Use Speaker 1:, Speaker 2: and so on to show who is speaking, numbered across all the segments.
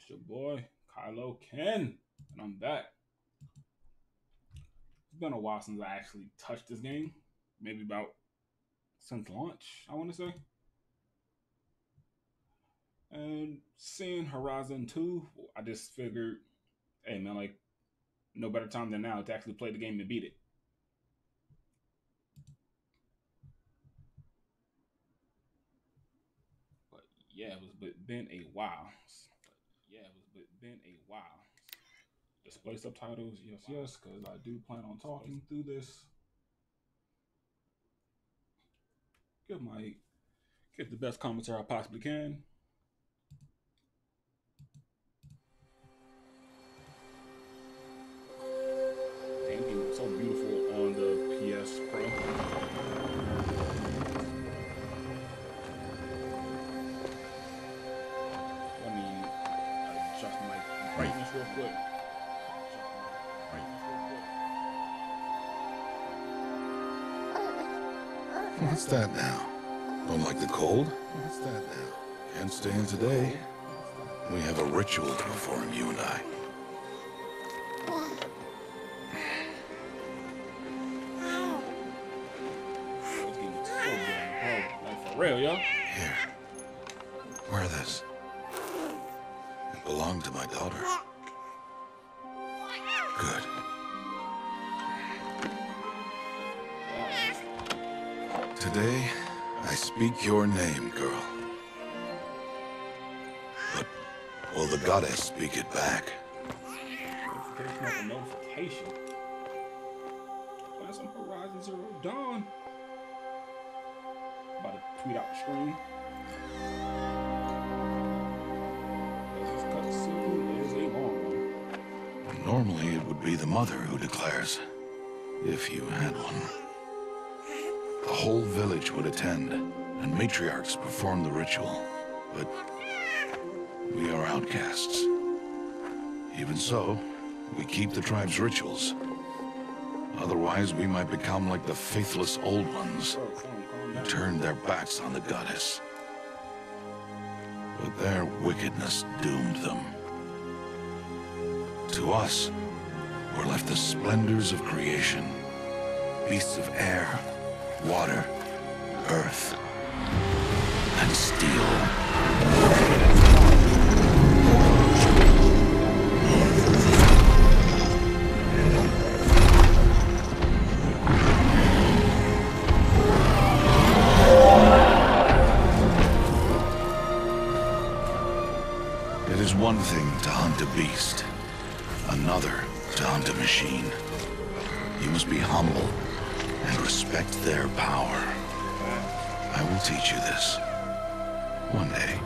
Speaker 1: It's your boy, Kylo Ken, and I'm back. It's been a while since I actually touched this game. Maybe about since launch, I want to say. And seeing Horizon 2, I just figured, hey man, like, no better time than now to actually play the game and beat it. But yeah, been a while. Been a while. Display subtitles, yes, yes, because I do plan on talking through this. Give my Give the best commentary I possibly can. Damn, game looks so beautiful on the PS Pro. Let me adjust my brightness real quick.
Speaker 2: What's that now? Don't like the cold? What's that now? Can't stay in today. We have a ritual to perform, you and I.
Speaker 1: This game looks so good, bro. Like for real, yo.
Speaker 2: Here. Wear this. It belonged to my daughter. Good. Today, I speak your name, girl. But will the goddess speak it back?
Speaker 1: Notification. That's on Horizon Zero Dawn. About to tweet out the screen. This cutscene is a long one.
Speaker 2: Normally, it would be the mother who declares, if you had one. The whole village would attend, and matriarchs perform the ritual. But we are outcasts. Even so, we keep the tribe's rituals. Otherwise, we might become like the faithless old ones who turned their backs on the goddess. But their wickedness doomed them. To us, were left the splendors of creation, beasts of air, water, earth, and steel. It is one thing to hunt a beast, another to hunt a machine. You must be humble and respect their power. I will teach you this. One day.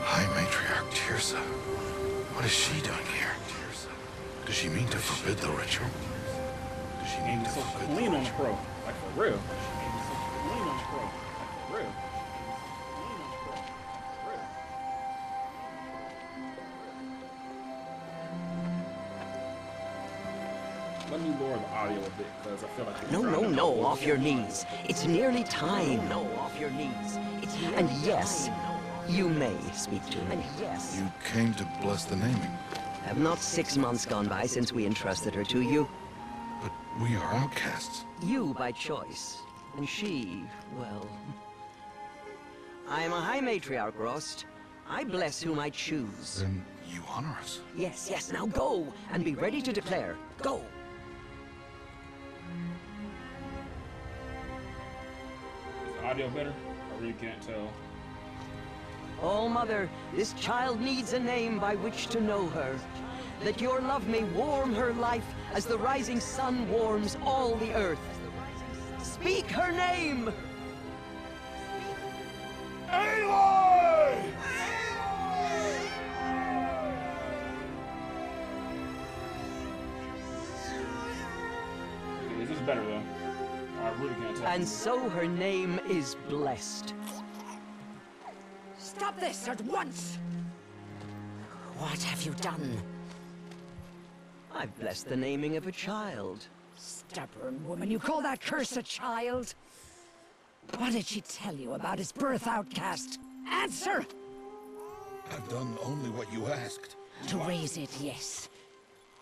Speaker 2: High Matriarch Teersa. What is she doing here? Does she mean to forbid the ritual? Does she mean to forbid the
Speaker 1: Lean on the ritual? pro, like for real. Lean on the pro, like for real. Let me lower the audio a bit because I feel like it's
Speaker 3: No, off your knees. It's nearly time. No, off your knees. And yes, you may speak to me. And yes.
Speaker 2: You came to bless the naming,
Speaker 3: Have not 6 months gone by since we entrusted her to you?
Speaker 2: but we are outcasts.
Speaker 3: You by choice. And she, well... I am a High Matriarch, Rost. I bless whom I choose.
Speaker 2: Then you honor us.
Speaker 3: Yes, now go, and be ready to declare. Go!
Speaker 1: Is the audio better? I really can't tell.
Speaker 3: Oh, Mother, this child needs a name by which to know her. Let your love may warm her life as the rising sun warms all the earth. Speak her name!
Speaker 2: Aloy!
Speaker 1: really can't tell.
Speaker 3: And so her name is blessed.
Speaker 4: Stop this at once! What have you done?
Speaker 3: I've blessed the naming of a child.
Speaker 4: Stubborn woman, you call that curse a child? What did she tell you about his birth, outcast? Answer!
Speaker 2: I've done only what you asked.
Speaker 4: To raise it, yes.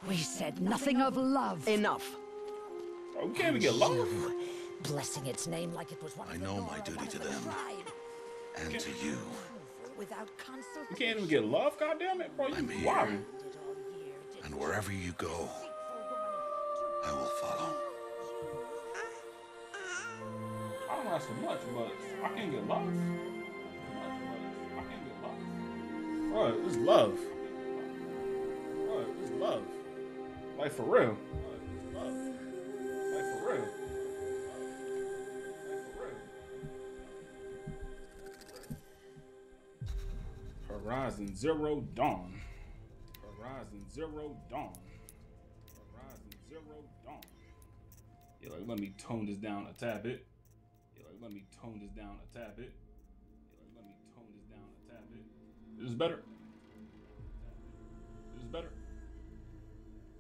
Speaker 4: We said nothing of love.
Speaker 3: Enough.
Speaker 1: Oh, we can't even get love.
Speaker 4: Blessing its name like it was one
Speaker 2: I
Speaker 4: of the
Speaker 2: know
Speaker 4: Nora,
Speaker 2: my duty
Speaker 4: one
Speaker 2: to
Speaker 4: of the
Speaker 2: them.
Speaker 4: tribe.
Speaker 2: And to you.
Speaker 4: Without consultation.
Speaker 1: We can't even get love, goddammit, bro.
Speaker 2: I'm
Speaker 1: You
Speaker 2: here.
Speaker 1: wild.
Speaker 2: And wherever you go, I will follow.
Speaker 1: I don't ask for much, but I can't get love. I can't get love. Bro, it's love. Bro, it's love. Like for real. It's love. Like for real. Like for real. Horizon Zero Dawn. Horizon Zero Dawn. Horizon Zero Dawn. Yeah, like let me tone this down a tad bit. Let me tone this down a tad bit. Let me tone this down a tad bit. This is better. This is better.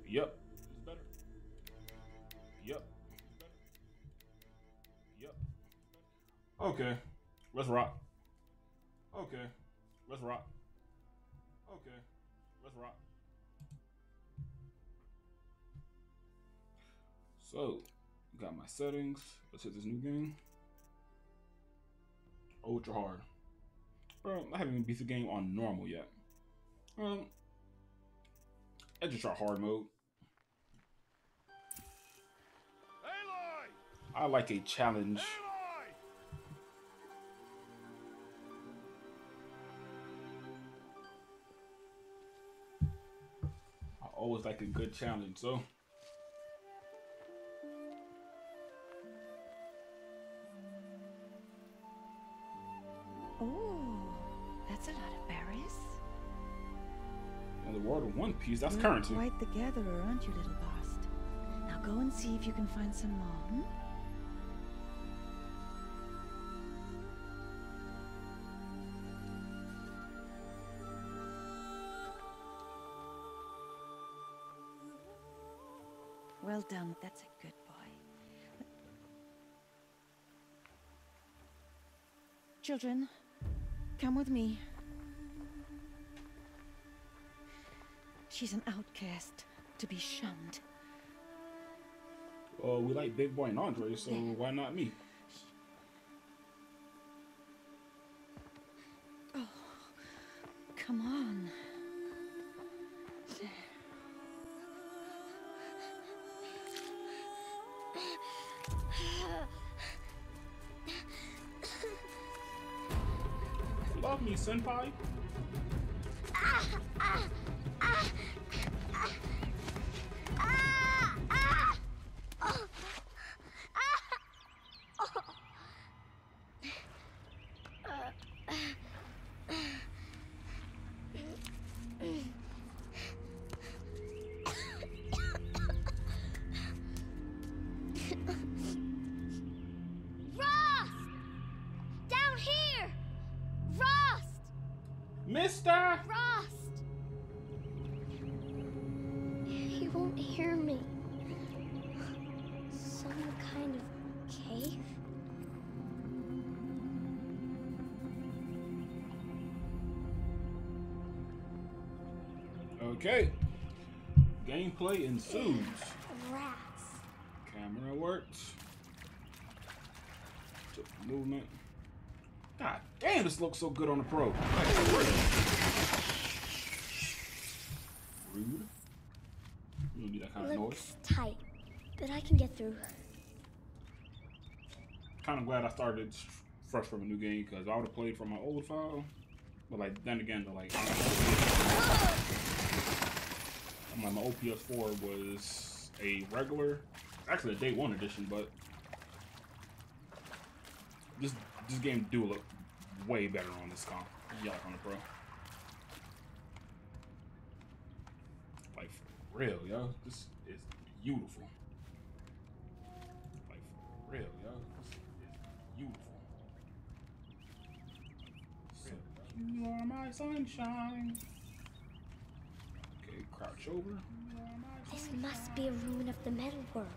Speaker 1: Yep. This is better. Yep. This is better. Yep. Okay. Let's rock. Okay. Let's rock. Okay. Let's rock. So, got my settings. Let's hit this new game. Ultra hard. Bro, I haven't even beat the game on normal yet. I just try hard mode.
Speaker 5: Aloy!
Speaker 1: I like a challenge.
Speaker 5: Aloy!
Speaker 1: I always like a good challenge, so.
Speaker 6: Oh, that's a lot of berries.
Speaker 1: In the world of One Piece, that's
Speaker 6: You're
Speaker 1: currency.
Speaker 6: quite the gatherer, aren't you, little Bast? Now go and see if you can find some more. Hmm? Well done. That's a good boy. Children, come with me. She's an outcast, to be shunned.
Speaker 1: We like Big Boy and Andre, so why not me?
Speaker 6: Oh, come on.
Speaker 1: Love me, senpai.
Speaker 7: Rost! Down here! Rost!
Speaker 1: Mister!
Speaker 7: Rost! He won't hear me. Some kind of cave?
Speaker 1: Okay. Gameplay ensues.
Speaker 7: Rats.
Speaker 1: Camera works. Movement. God damn, this looks so good on the pro. Like, for real. Rude. You don't need that kind of noise.
Speaker 7: Looks tight, but I can get through.
Speaker 1: Kind of glad I started fresh from a new game because I would have played from my old file. But like then again, like my old PS4 was a regular, actually a day one edition, but this game do look way better on this comp. Yeah, like on the pro. Like for real, yo, this is beautiful. Like for real, yo. You are my sunshine. Okay, crouch over.
Speaker 7: This must be a ruin of the metal world.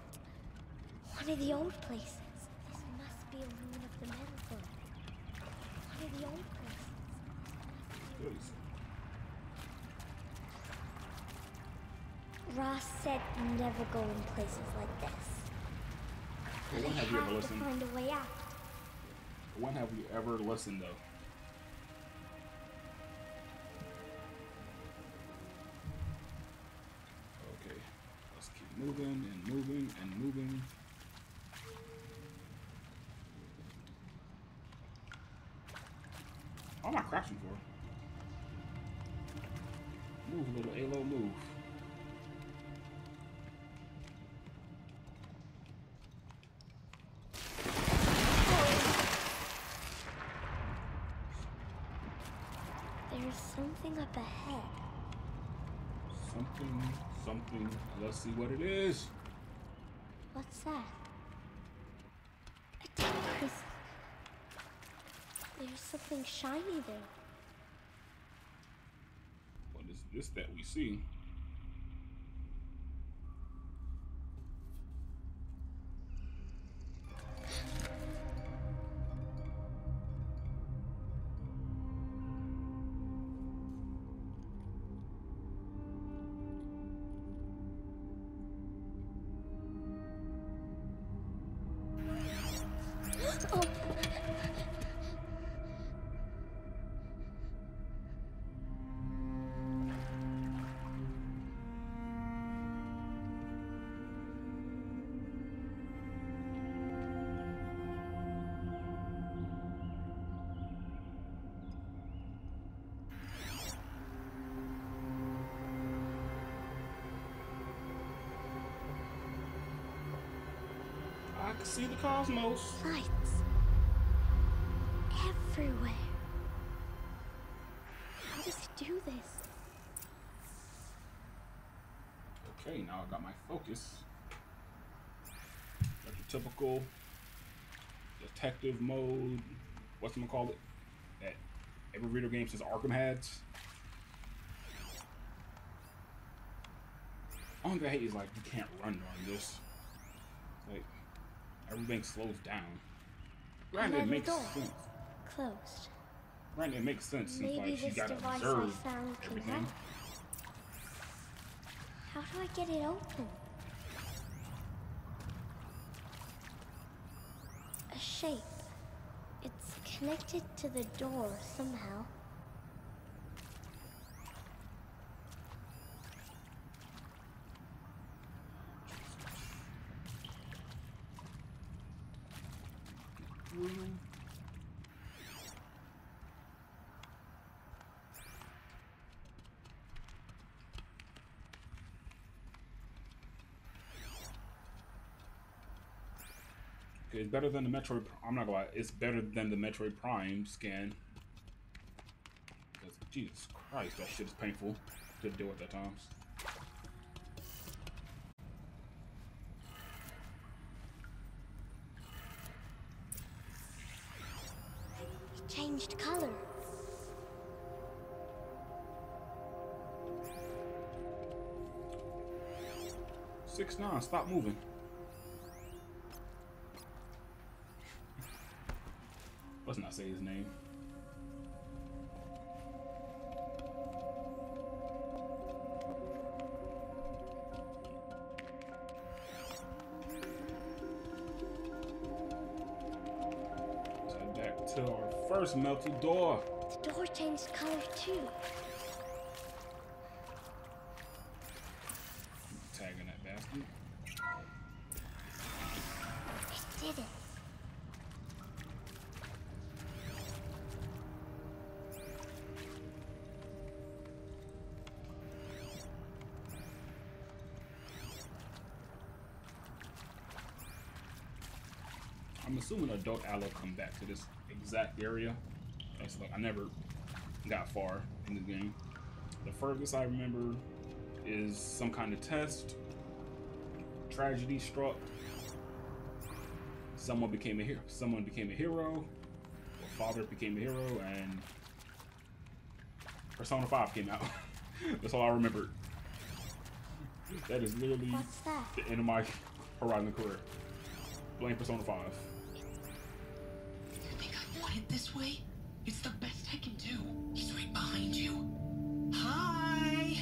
Speaker 7: One of the old places. This must be a ruin of the metal world. One of the old places.
Speaker 1: Please.
Speaker 7: Ross said never go in places like this.
Speaker 1: But when
Speaker 7: I
Speaker 1: have you ever
Speaker 7: have to
Speaker 1: listened?
Speaker 7: find a way out.
Speaker 1: When have you ever listened, though? Okay, let's keep moving and moving and moving. What am I crouching for? Move, little Alo, move.
Speaker 7: There's something up ahead.
Speaker 1: Something. Let's see what it is.
Speaker 7: What's that? A tempest. There's something shiny there.
Speaker 1: What is this that we see?
Speaker 7: Oh.
Speaker 1: I can see the cosmos.
Speaker 7: Lights. Everywhere. How does he do this?
Speaker 1: Okay, now I got my focus. Got the typical detective mode. What's gonna call it? That every video game since Arkham had. Only thing I hate is like you can't run on this. Like everything slows down. Granted, it makes sense.
Speaker 7: Closed.
Speaker 1: Granted, it makes sense since
Speaker 7: Maybe
Speaker 1: like she
Speaker 7: this
Speaker 1: gotta
Speaker 7: device
Speaker 1: observe
Speaker 7: I found can
Speaker 1: everything.
Speaker 7: help. How do I get it open? A shape. It's connected to the door somehow.
Speaker 1: Okay, it's better than the Metroid. I'm not gonna lie, it's better than the Metroid Prime scan. Because Jesus Christ, that shit is painful to deal with at times.
Speaker 7: It changed color.
Speaker 1: Six 9, stop moving. Let's not say his name. Let's head back to our first melted door.
Speaker 7: The door changed color too.
Speaker 1: Tagging that bastard.
Speaker 7: It did it.
Speaker 1: I'm assuming adult Aloy come back to this exact area. That's like I never got far in the game. The furthest I remember is some kind of test. Tragedy struck. Someone became a hero. Someone became a hero. Or father became a hero, and Persona 5 came out. That's all I remembered. That is literally
Speaker 7: What's that?
Speaker 1: the end of my Horizon career. Blame Persona 5.
Speaker 8: You think I want it this way? It's the best I can do. He's right behind you. Hi!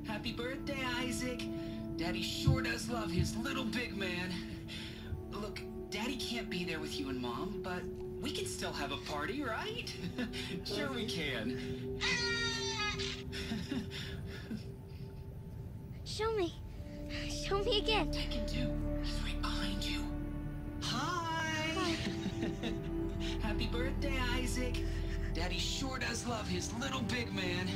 Speaker 8: Happy birthday, Isaac. Daddy sure does love his little big man. Look, Daddy can't be there with you and Mom, but we can still have a party, right? Sure we can.
Speaker 7: Show me. Show me again.
Speaker 8: I can do. He's right behind you. Hi! Happy birthday, Isaac. Daddy sure does love his little big man.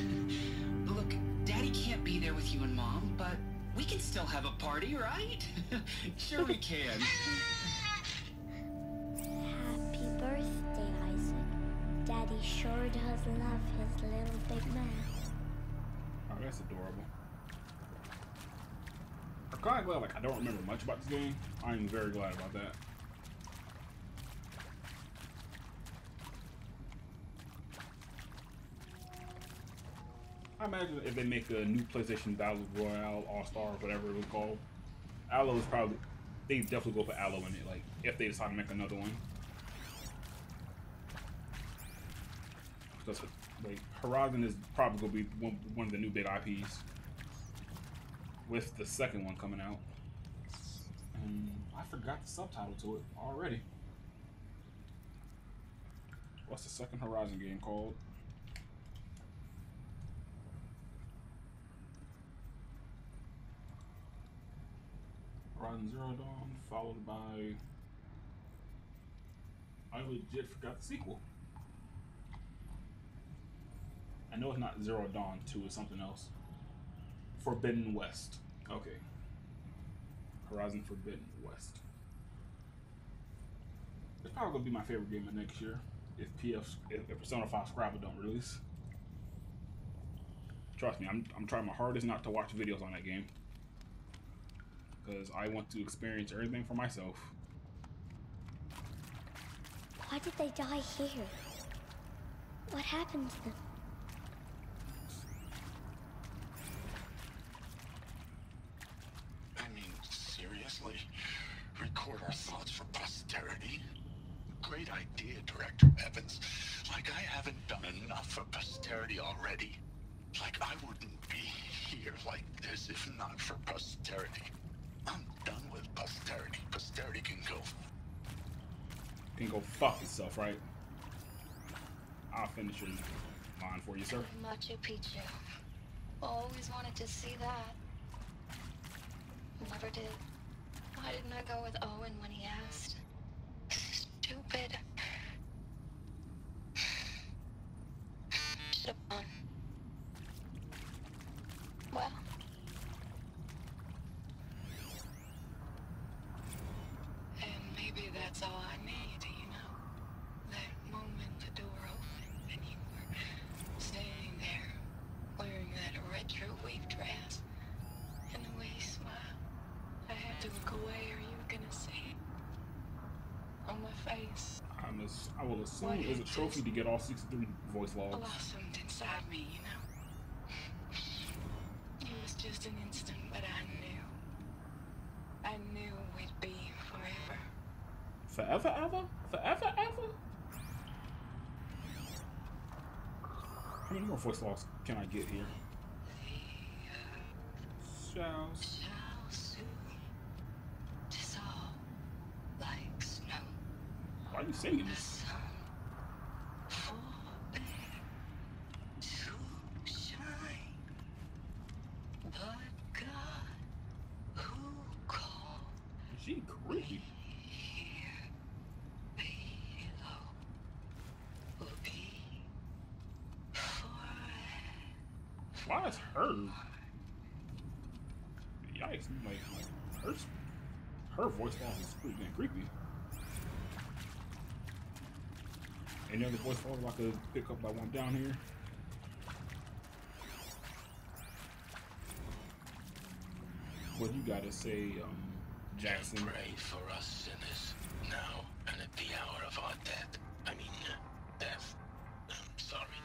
Speaker 8: Look, Daddy can't be there with you and Mom, but we can still have a party, right? Sure we can.
Speaker 7: Happy birthday, Isaac. Daddy sure does love his little big man.
Speaker 1: Oh, that's adorable. I'm kind of glad, like, I don't remember much about this game. I'm very glad about that. I imagine if they make a new PlayStation Battle Royale All-Star, whatever it was called, Aloe is probably, they definitely go for Aloe in it, like, if they decide to make another one. Because, like, Horizon is probably going to be one of the new big IPs, with the second one coming out. And I forgot the subtitle to it already. What's the second Horizon game called? Horizon Zero Dawn, followed by... I legit forgot the sequel. I know it's not Zero Dawn 2, it's something else. Forbidden West. Okay. Horizon Forbidden West. It's probably gonna be my favorite game of next year if Persona 5 Scrabble don't release. Trust me, I'm trying my hardest not to watch videos on that game, because I want to experience everything for myself.
Speaker 7: Why did they die here? What happened to them?
Speaker 2: I mean, seriously? Record our thoughts for posterity? Great idea, Director Evans. Like I haven't done enough for posterity already. Like I wouldn't be here like this if not for posterity. I'm done with posterity. Posterity can go
Speaker 1: fuck itself, right? I'll finish your line for you, sir.
Speaker 9: Machu Picchu. Always wanted to see that. Never did. Why didn't I go with Owen when he asked? Stupid. Should've gone. Well. And maybe that's all I need, you know? That moment the door opened and you were standing there wearing that retro wave dress and the way you smiled. I had to look away or you were gonna see it on my face.
Speaker 1: I will assume it was a trophy to get all 63 voice logs.
Speaker 9: Blossomed inside me, you know. It was just an instant, but I knew we'd be forever.
Speaker 1: Forever, ever? Forever, ever? How many more voice logs can I get here? Shall
Speaker 9: soon dissolve like snow.
Speaker 1: Why are you singing this? She creepy. Why is her? Yikes! Like her voice line is pretty damn creepy. Any other voice lines I could pick up by one down here? What you gotta say, Jackson?
Speaker 2: Pray for us sinners, now and at the hour of our death. Death. I'm sorry.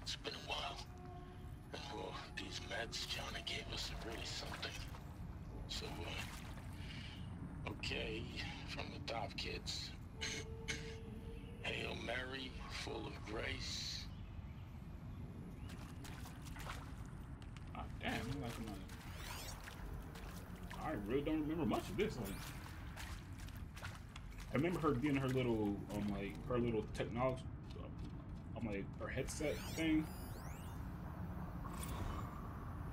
Speaker 2: It's been
Speaker 10: lads. Johnny gave us really something. So, okay, from the top, kids. Hail Mary, full of grace.
Speaker 1: Ah, damn, I really don't remember much of this. Like, I remember her getting her little, like, her little technology, like, her headset thing.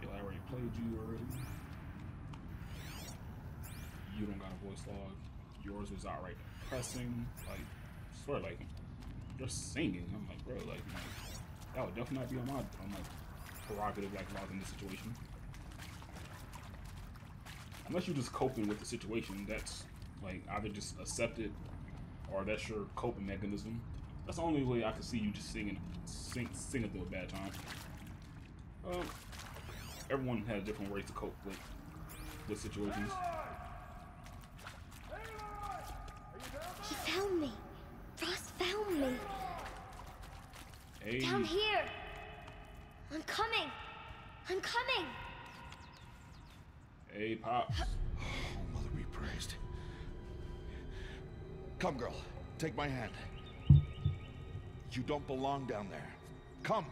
Speaker 1: Yeah, I already played you already. You don't got a voice log. Yours was outright depressing. Like, swear, like, you're singing. I'm like, bro, like, that would definitely not be on my prerogative, like, if I was in this situation. Unless you're just coping with the situation, that's, like, either just accept it, or that's your coping mechanism. That's the only way I can see you just singing through a bad time. Everyone has different ways to cope with situations.
Speaker 7: He found me. Frost found me.
Speaker 1: Hey.
Speaker 7: Down here. I'm coming. I'm coming.
Speaker 1: Hey, Pops.
Speaker 2: Oh, Mother be praised. Come, girl. Take my hand. You don't belong down there. Come.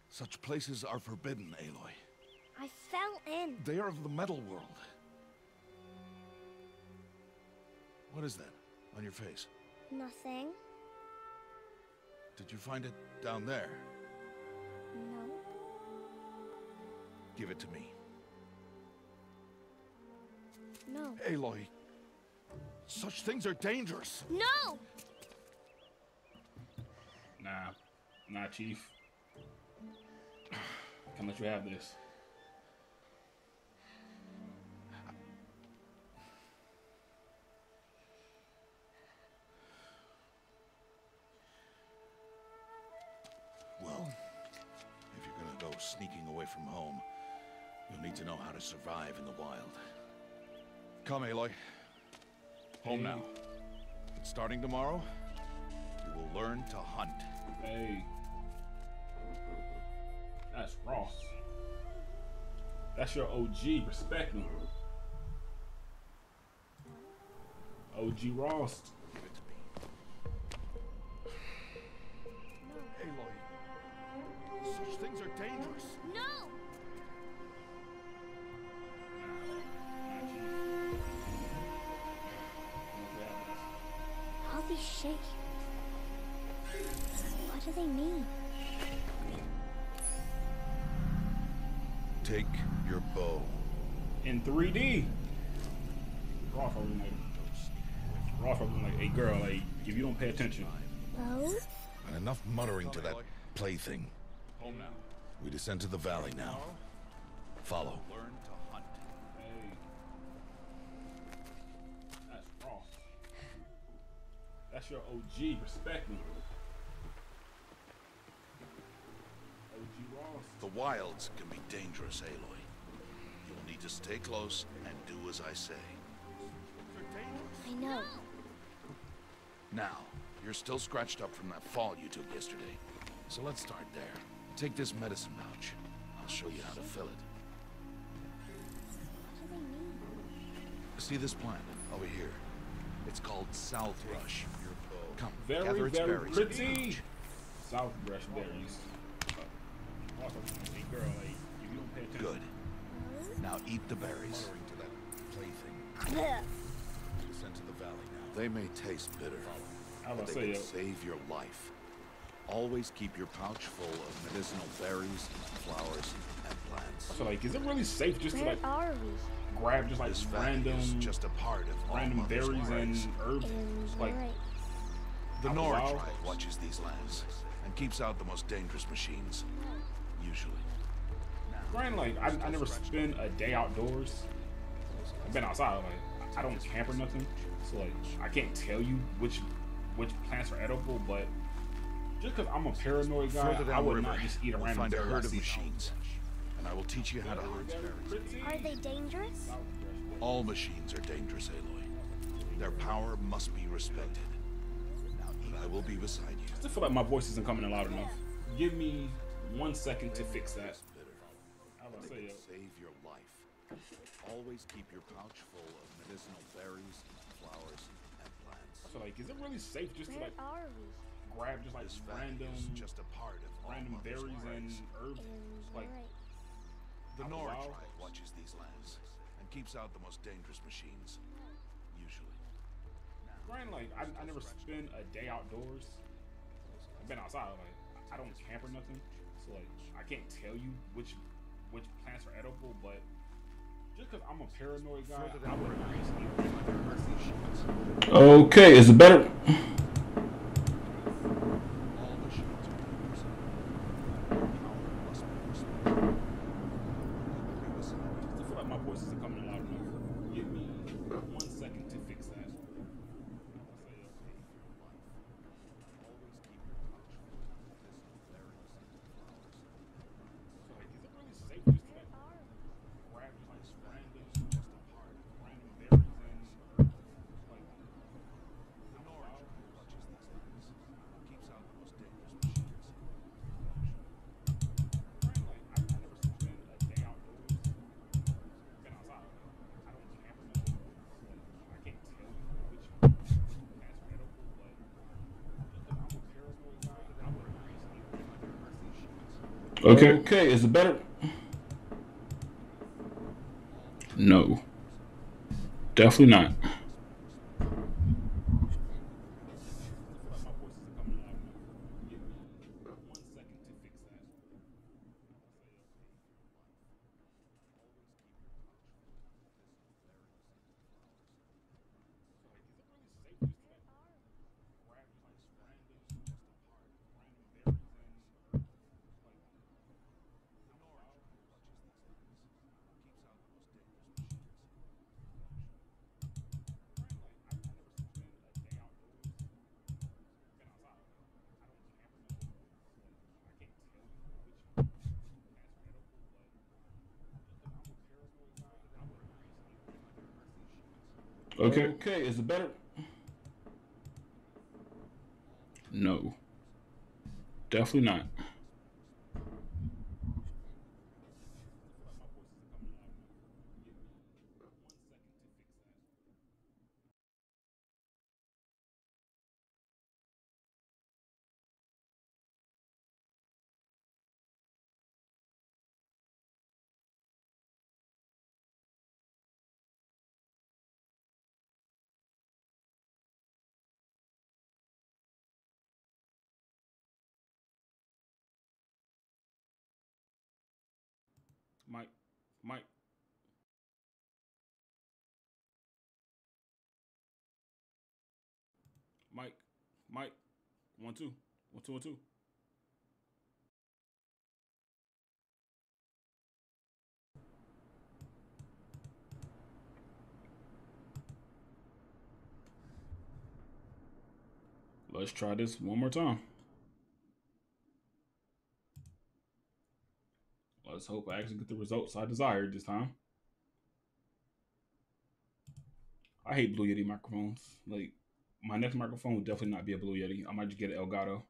Speaker 2: Such places are forbidden, Aloy.
Speaker 7: I fell in.
Speaker 2: They are of the metal world. What is that on your face?
Speaker 7: Nothing.
Speaker 2: Did you find it down there?
Speaker 7: No.
Speaker 2: Give it to me.
Speaker 7: No.
Speaker 2: Aloy, such things are dangerous.
Speaker 7: No!
Speaker 1: Nah, Chief. Can't let you have this.
Speaker 2: Well, if you're gonna go sneaking away from home, you'll need to know how to survive in the wild. Come, Aloy. Home now. And starting tomorrow, you will learn to hunt.
Speaker 1: Hey. That's Ross. That's your OG. Respect him. OG Ross.
Speaker 2: Give it to me. Aloy, such things are dangerous.
Speaker 7: No! All these shapes. What do they mean?
Speaker 2: Take your bow.
Speaker 1: In 3D. Ross probably like, hey girl, like, if you don't pay attention.
Speaker 7: Bow?
Speaker 2: And enough muttering to that plaything.
Speaker 1: Home now.
Speaker 2: We descend to the valley now. Follow.
Speaker 1: Learn to hunt. Hey. That's Ross. That's your OG. Respect him. OG Ross.
Speaker 2: The wilds can be dangerous, Aloy. You will need to stay close and do as I say.
Speaker 7: I know.
Speaker 2: Now, you're still scratched up from that fall you took yesterday. So let's start there. Take this medicine pouch. I'll show you how to fill it.
Speaker 7: What do they mean?
Speaker 2: See this plant over here? It's called southbrush. Come,
Speaker 1: Very,
Speaker 2: gather its
Speaker 1: very
Speaker 2: berries.
Speaker 1: pretty. Southbrush berries. Also, hey girl, like, if you don't pay attention.
Speaker 2: Good. Now eat the berries. To that plaything.
Speaker 7: Blech.
Speaker 2: Descend to the valley now. They may taste bitter,
Speaker 1: I was
Speaker 2: but
Speaker 1: about
Speaker 2: they
Speaker 1: to
Speaker 2: can
Speaker 1: say,
Speaker 2: save your life. Always keep your pouch full of medicinal berries, flowers, and plants.
Speaker 1: so like, is it really safe just to
Speaker 7: Where
Speaker 1: like
Speaker 7: are we?
Speaker 1: grab just like
Speaker 2: This valley
Speaker 1: random,
Speaker 2: is just a part of all
Speaker 1: random
Speaker 2: Mother's
Speaker 1: berries and
Speaker 2: ways.
Speaker 1: herbs?
Speaker 7: In
Speaker 1: Like,
Speaker 7: Bright.
Speaker 2: The
Speaker 1: Out
Speaker 2: Nora
Speaker 1: wild?
Speaker 2: tribe watches these lands and keeps out the most dangerous machines. Usually.
Speaker 1: granted, like, I never spend a day outdoors. I've been outside, like, I don't camp or nothing, so like, I can't tell you which plants are edible, but just because I'm a paranoid guy,
Speaker 2: Further
Speaker 1: I
Speaker 2: down the
Speaker 1: would
Speaker 2: river,
Speaker 1: not just eat a
Speaker 2: you'll
Speaker 1: random
Speaker 2: find a
Speaker 1: berry I
Speaker 2: herd of
Speaker 1: see.
Speaker 2: machines, and I will teach you how to hunt.
Speaker 7: Are they dangerous?
Speaker 2: All machines are dangerous, Aloy. Their power must be respected. Now eat I will be beside you.
Speaker 1: I still feel like my voice isn't coming in loud enough. Give me 1 second to fix that. How about I say, yo?
Speaker 2: Save your life. Always keep your pouch full of medicinal berries, flowers, and plants.
Speaker 1: I feel like, is it really safe just to like grab just like random,
Speaker 2: just a part of
Speaker 1: random berries and herbs? Like
Speaker 2: the Nora tribe watches these lands and keeps out the most dangerous machines. Usually.
Speaker 1: Granted, like I never spend a day outdoors. I've been outside. Like I don't camp or nothing, so like I can't tell you which plants are edible, but just because I'm a paranoid guy, I would agree. Okay, is it better? I feel like my voice isn't coming in loud enough. Give me 1 second to fix that. Okay, is it better? No. Definitely not. Okay, is it better? No. Definitely not. Mike. Mike. 1 2. 1 2 1 2. Let's try this one more time. Let's hope I actually get the results I desired this time. I hate Blue Yeti microphones. Like, my next microphone would definitely not be a Blue Yeti. I might just get an Elgato.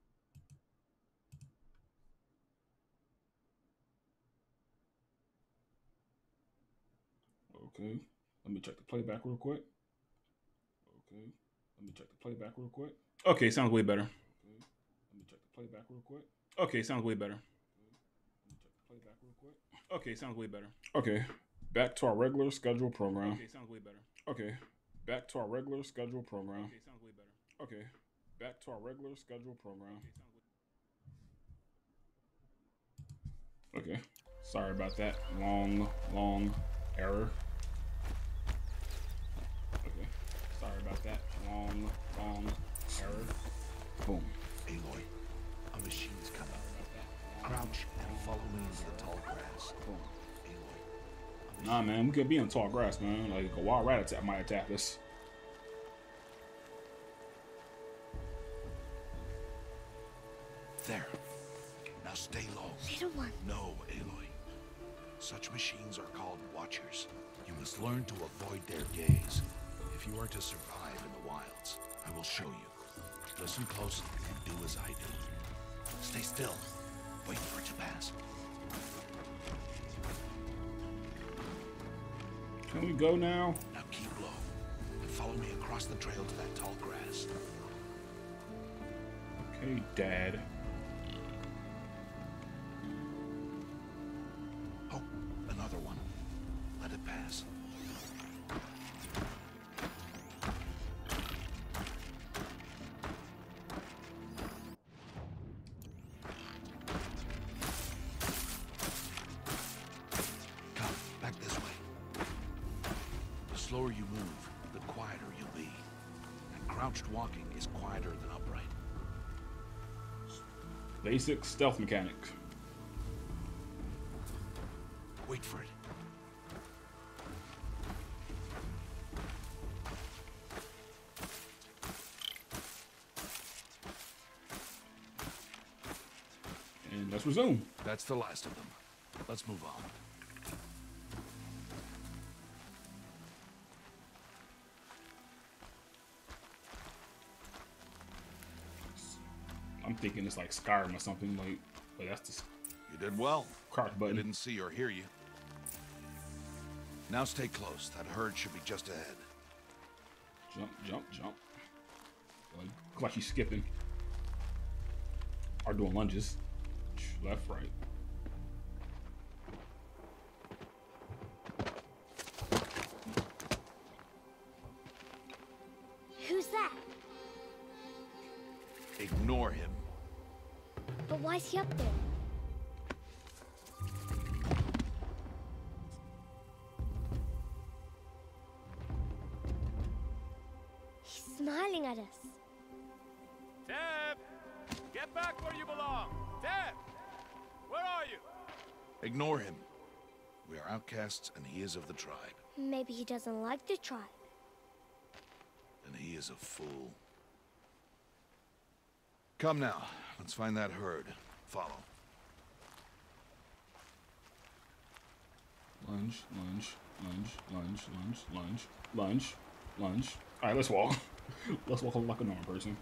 Speaker 1: Okay, let me check the playback real quick. Okay, let me check the playback real quick. Okay, sounds way better. Okay, let me check the playback real quick. Okay, sounds way better. Let me check the playback real quick. Okay, sounds way better. Okay, back to our regular scheduled program. Okay, sounds way better. Okay, back to our regular scheduled program. Okay, sounds way better. Okay, back to our regular scheduled program. Okay, sorry about that long error. Okay, sorry about that long error. Boom.
Speaker 2: Aloy, a machine's coming. Crouch and follow me into the tall grass.
Speaker 1: Boom. Aloy. Nah, man, we could be in tall grass, man. Like a wild rat attack might attack us.
Speaker 2: There. Now stay low.
Speaker 7: Little one.
Speaker 2: No, Aloy. Such machines are called Watchers. You must learn to avoid their gaze. If you are to survive in the wilds, I will show you. Listen close and do as I do. Stay still. Wait for it to pass.
Speaker 1: Can we go now?
Speaker 2: Now keep low and follow me across the trail to that tall grass.
Speaker 1: Okay, Dad.
Speaker 2: Oh, another one. Let it pass. Come, back this way. The slower you move, the quieter you'll be. And crouched walking is quieter than upright.
Speaker 1: Basic stealth mechanics.
Speaker 2: Wait for it.
Speaker 1: And let's resume.
Speaker 2: That's the last of them. Let's move on.
Speaker 1: I'm thinking it's like Skyrim or something, like, but that's just
Speaker 2: You did well.
Speaker 1: crouch
Speaker 2: I
Speaker 1: button.
Speaker 2: didn't see or hear you. Now stay close. That herd should be just ahead.
Speaker 1: Jump, jump, jump. Like he's skipping. Or doing lunges. Left, right.
Speaker 7: Who's that?
Speaker 2: Ignore him.
Speaker 7: But why's he up there? He's smiling at us.
Speaker 5: Teb! Get back where you belong! Teb! Where are you?
Speaker 2: Ignore him. We are outcasts, and he is of the tribe.
Speaker 7: Maybe he doesn't like the tribe.
Speaker 2: And he is a fool. Come now. Let's find that herd. Follow.
Speaker 1: Lunge, lunge, lunge, lunge, lunge, lunge, lunge, lunge. Alright, let's walk. Let's walk like a normal person.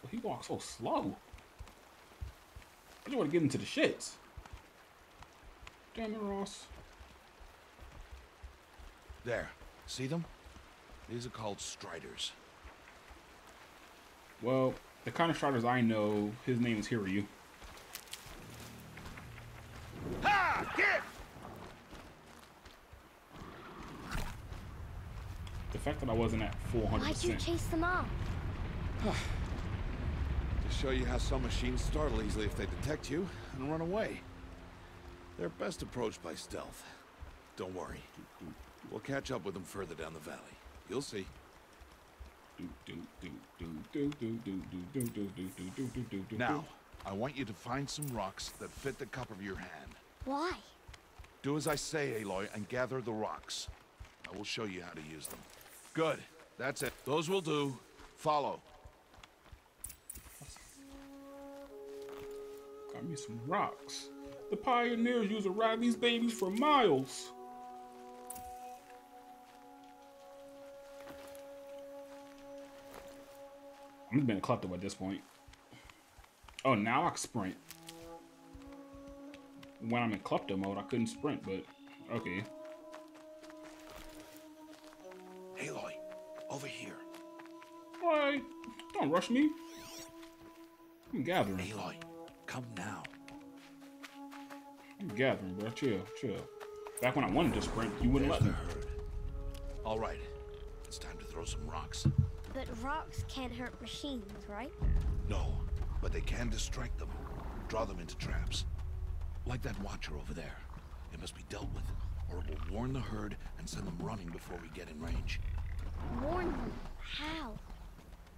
Speaker 1: But he walks so slow. I just want to get into the shits. Damn it, Ross.
Speaker 2: There. See them? These are called striders.
Speaker 1: Well, the kind of striders I know, his name is Hiryu.
Speaker 5: Ha! Get!
Speaker 1: The fact that I wasn't at 400%.
Speaker 7: Why'd you chase them off?
Speaker 2: To show you how some machines startle easily if they detect you and run away. They're best approached by stealth. Don't worry. We'll catch up with them further down the valley. You'll see. Now, I want you to find some rocks that fit the cup of your hand.
Speaker 7: Why?
Speaker 2: Do as I say, Aloy, and gather the rocks. I will show you how to use them. Good. That's it. Those will do. Follow.
Speaker 1: Got me some rocks. The pioneers used to ride these babies for miles. I'm just being a klepto at this point. Oh, now I can sprint. When I'm in klepto mode, I couldn't sprint, but okay.
Speaker 2: Aloy, over here.
Speaker 1: Alright, don't rush me. I'm gathering.
Speaker 2: Aloy, come now.
Speaker 1: I'm gathering, bro. Chill, chill. Back when I wanted to sprint, you wouldn't let me.
Speaker 2: Herd. All right, it's time to throw some rocks.
Speaker 7: But rocks can't hurt machines, right?
Speaker 2: No, but they can distract them. Draw them into traps. Like that watcher over there. It must be dealt with, or it will warn the herd and send them running before we get in range.
Speaker 7: Warn them. How?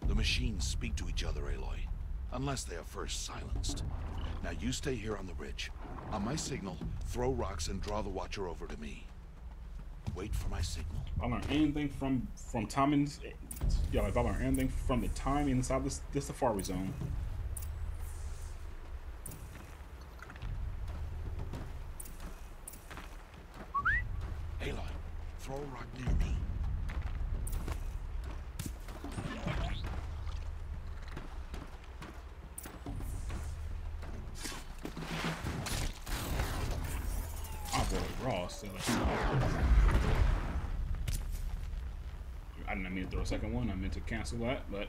Speaker 2: The machines speak to each other, Aloy. Unless they are first silenced. Now you stay here on the ridge. On my signal, throw rocks and draw the watcher over to me. Wait for my signal.
Speaker 1: If I learn anything from timing, yeah, if I learn anything from the time inside this safari zone.
Speaker 2: Aloy, throw a rock near me.
Speaker 1: Ross. So I didn't mean to throw a second one. I meant to cancel that, but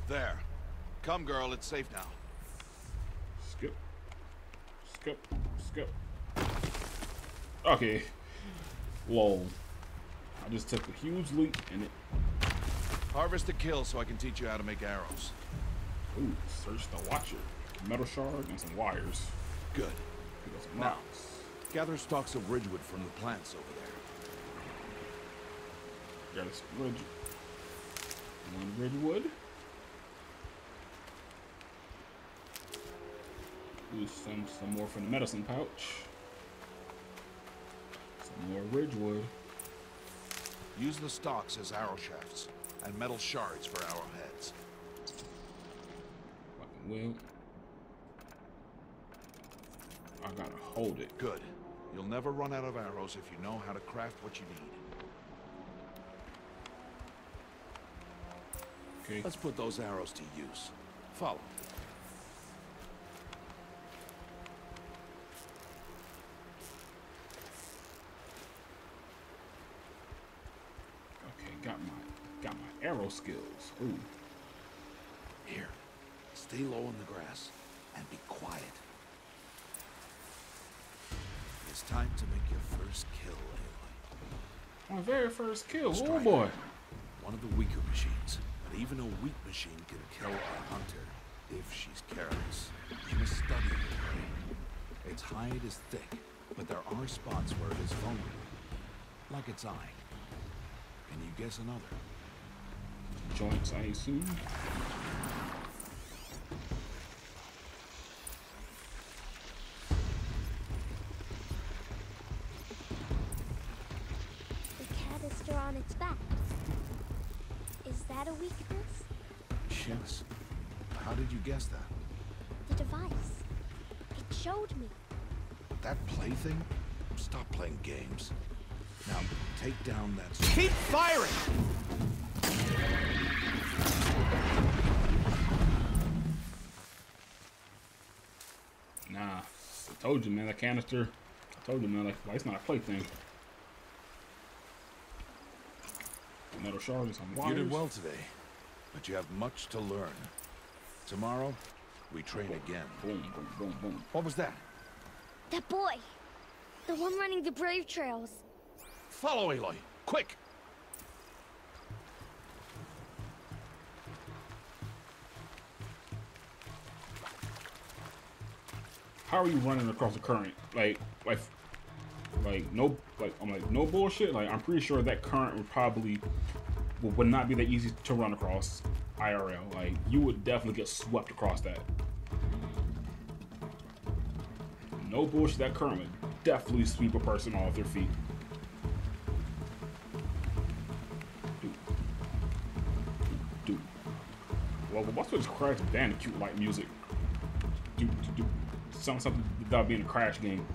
Speaker 2: There. Come, girl. It's safe now.
Speaker 1: skip, skip, skip. Okay. Lol. I just took a huge leap and it.
Speaker 2: Harvest a kill so I can teach you how to make arrows.
Speaker 1: Ooh, search the Watcher. Metal shard and some wires.
Speaker 2: Good.
Speaker 1: We got some
Speaker 2: Now,
Speaker 1: rocks.
Speaker 2: gather stalks of ridgewood from the plants over there.
Speaker 1: Got some ridge. One ridgewood. Ooh, some more from the medicine pouch. Some more ridgewood.
Speaker 2: Use the stalks as arrow shafts and metal shards for arrowheads.
Speaker 1: Fucking will. I gotta hold it.
Speaker 2: Good. You'll never run out of arrows if you know how to craft what you need.
Speaker 1: Okay.
Speaker 2: Let's put those arrows to use. Follow.
Speaker 1: Okay, got my arrow skills. Ooh.
Speaker 2: Here. Stay low in the grass and be quiet. It's time to make your first kill, Aloy.
Speaker 1: My very first kill. Oh
Speaker 2: Strider.
Speaker 1: boy.
Speaker 2: One of the weaker machines, but even a weak machine can kill a hunter if she's careless. You must study the prey. Its hide is thick, but there are spots where it is vulnerable, like its eye. Can you guess another?
Speaker 1: Joints, I assume.
Speaker 7: The canister on its back. Is that a weakness?
Speaker 2: Yes. How did you guess that?
Speaker 7: The device. It showed me.
Speaker 2: That plaything? Stop playing games. Now, take down that...
Speaker 5: Keep firing!
Speaker 1: Nah. I told you, man, that canister. I told you, man, like it's not a plaything. Metal shard and some wires.
Speaker 2: You did well today, but you have much to learn. Tomorrow, we train again.
Speaker 1: Boom, boom, boom, boom.
Speaker 2: What was that?
Speaker 7: That boy. The one running the brave trails.
Speaker 2: Follow Aloy, quick!
Speaker 1: How are you running across the current? Like no, I'm like, no bullshit. Like, I'm pretty sure that current would not be that easy to run across IRL. Like, you would definitely get swept across that. No bullshit, that current would definitely sweep a person off their feet. Dude. Well, what's with this Crash Bandicoot like music? Something without being a Crash game.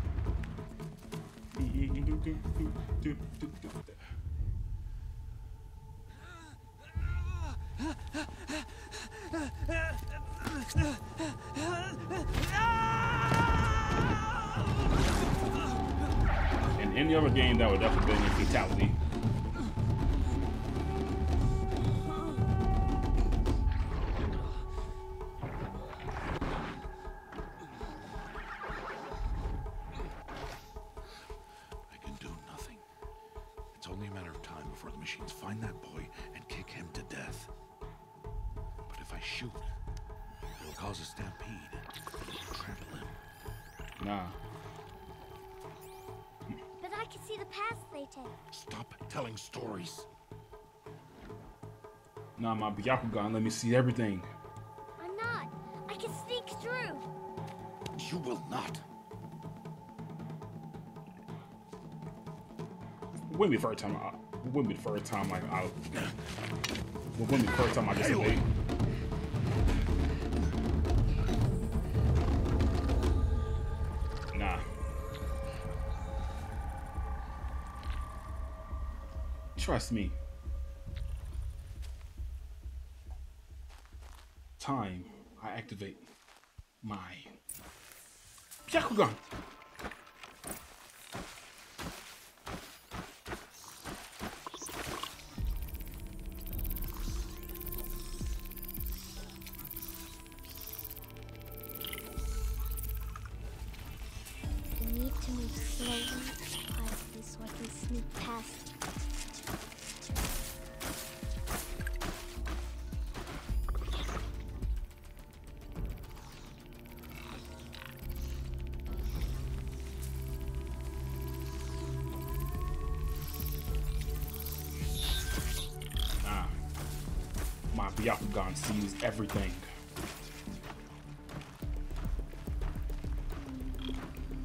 Speaker 1: In any other game, that would definitely be a fatality.
Speaker 2: Find that boy and kick him to death. But if I shoot, it'll cause a stampede. It'll trample him.
Speaker 1: Nah.
Speaker 7: But I can see the paths they take.
Speaker 2: Stop telling stories.
Speaker 1: Nah, my Byakugan, let me see everything.
Speaker 7: I'm not. I can sneak through.
Speaker 2: You will not.
Speaker 1: Wouldn't be the first time wouldn't be the first time wouldn't be the first time I disobeyed. Nah. Trust me. Time I activate my Byakugan. Byakugan sees everything.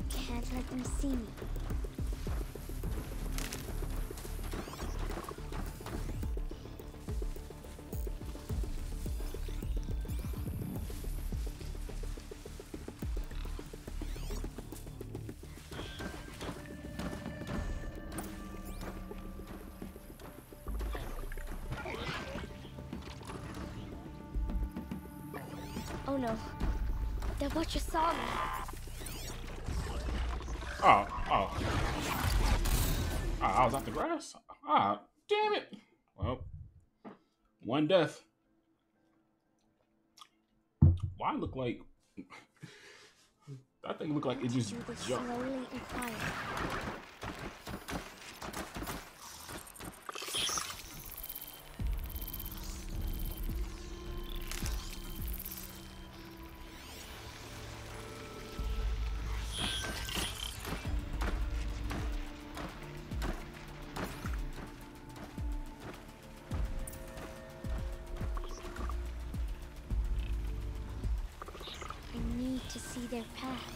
Speaker 7: Can't let them see me. Oh no. That Watcher saw me.
Speaker 1: Oh. I was out the grass? Damn it. Well, one death. Why look like... That thing looked like it just jumped.
Speaker 7: Slowly and quietly. To see their paths.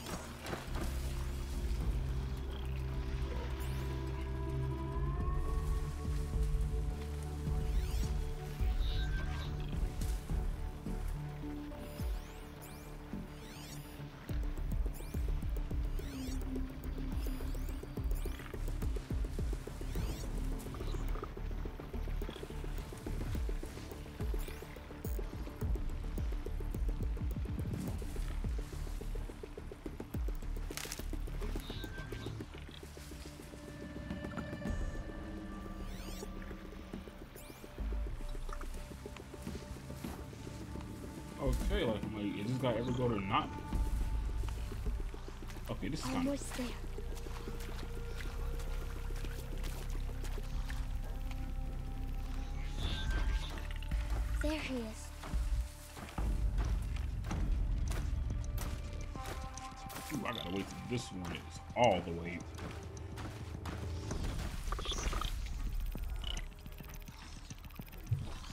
Speaker 1: Okay, like, is this guy ever go to not? Okay, this is kind of...
Speaker 7: Almost there. There he is.
Speaker 1: Ooh, I gotta wait till this one is all the way.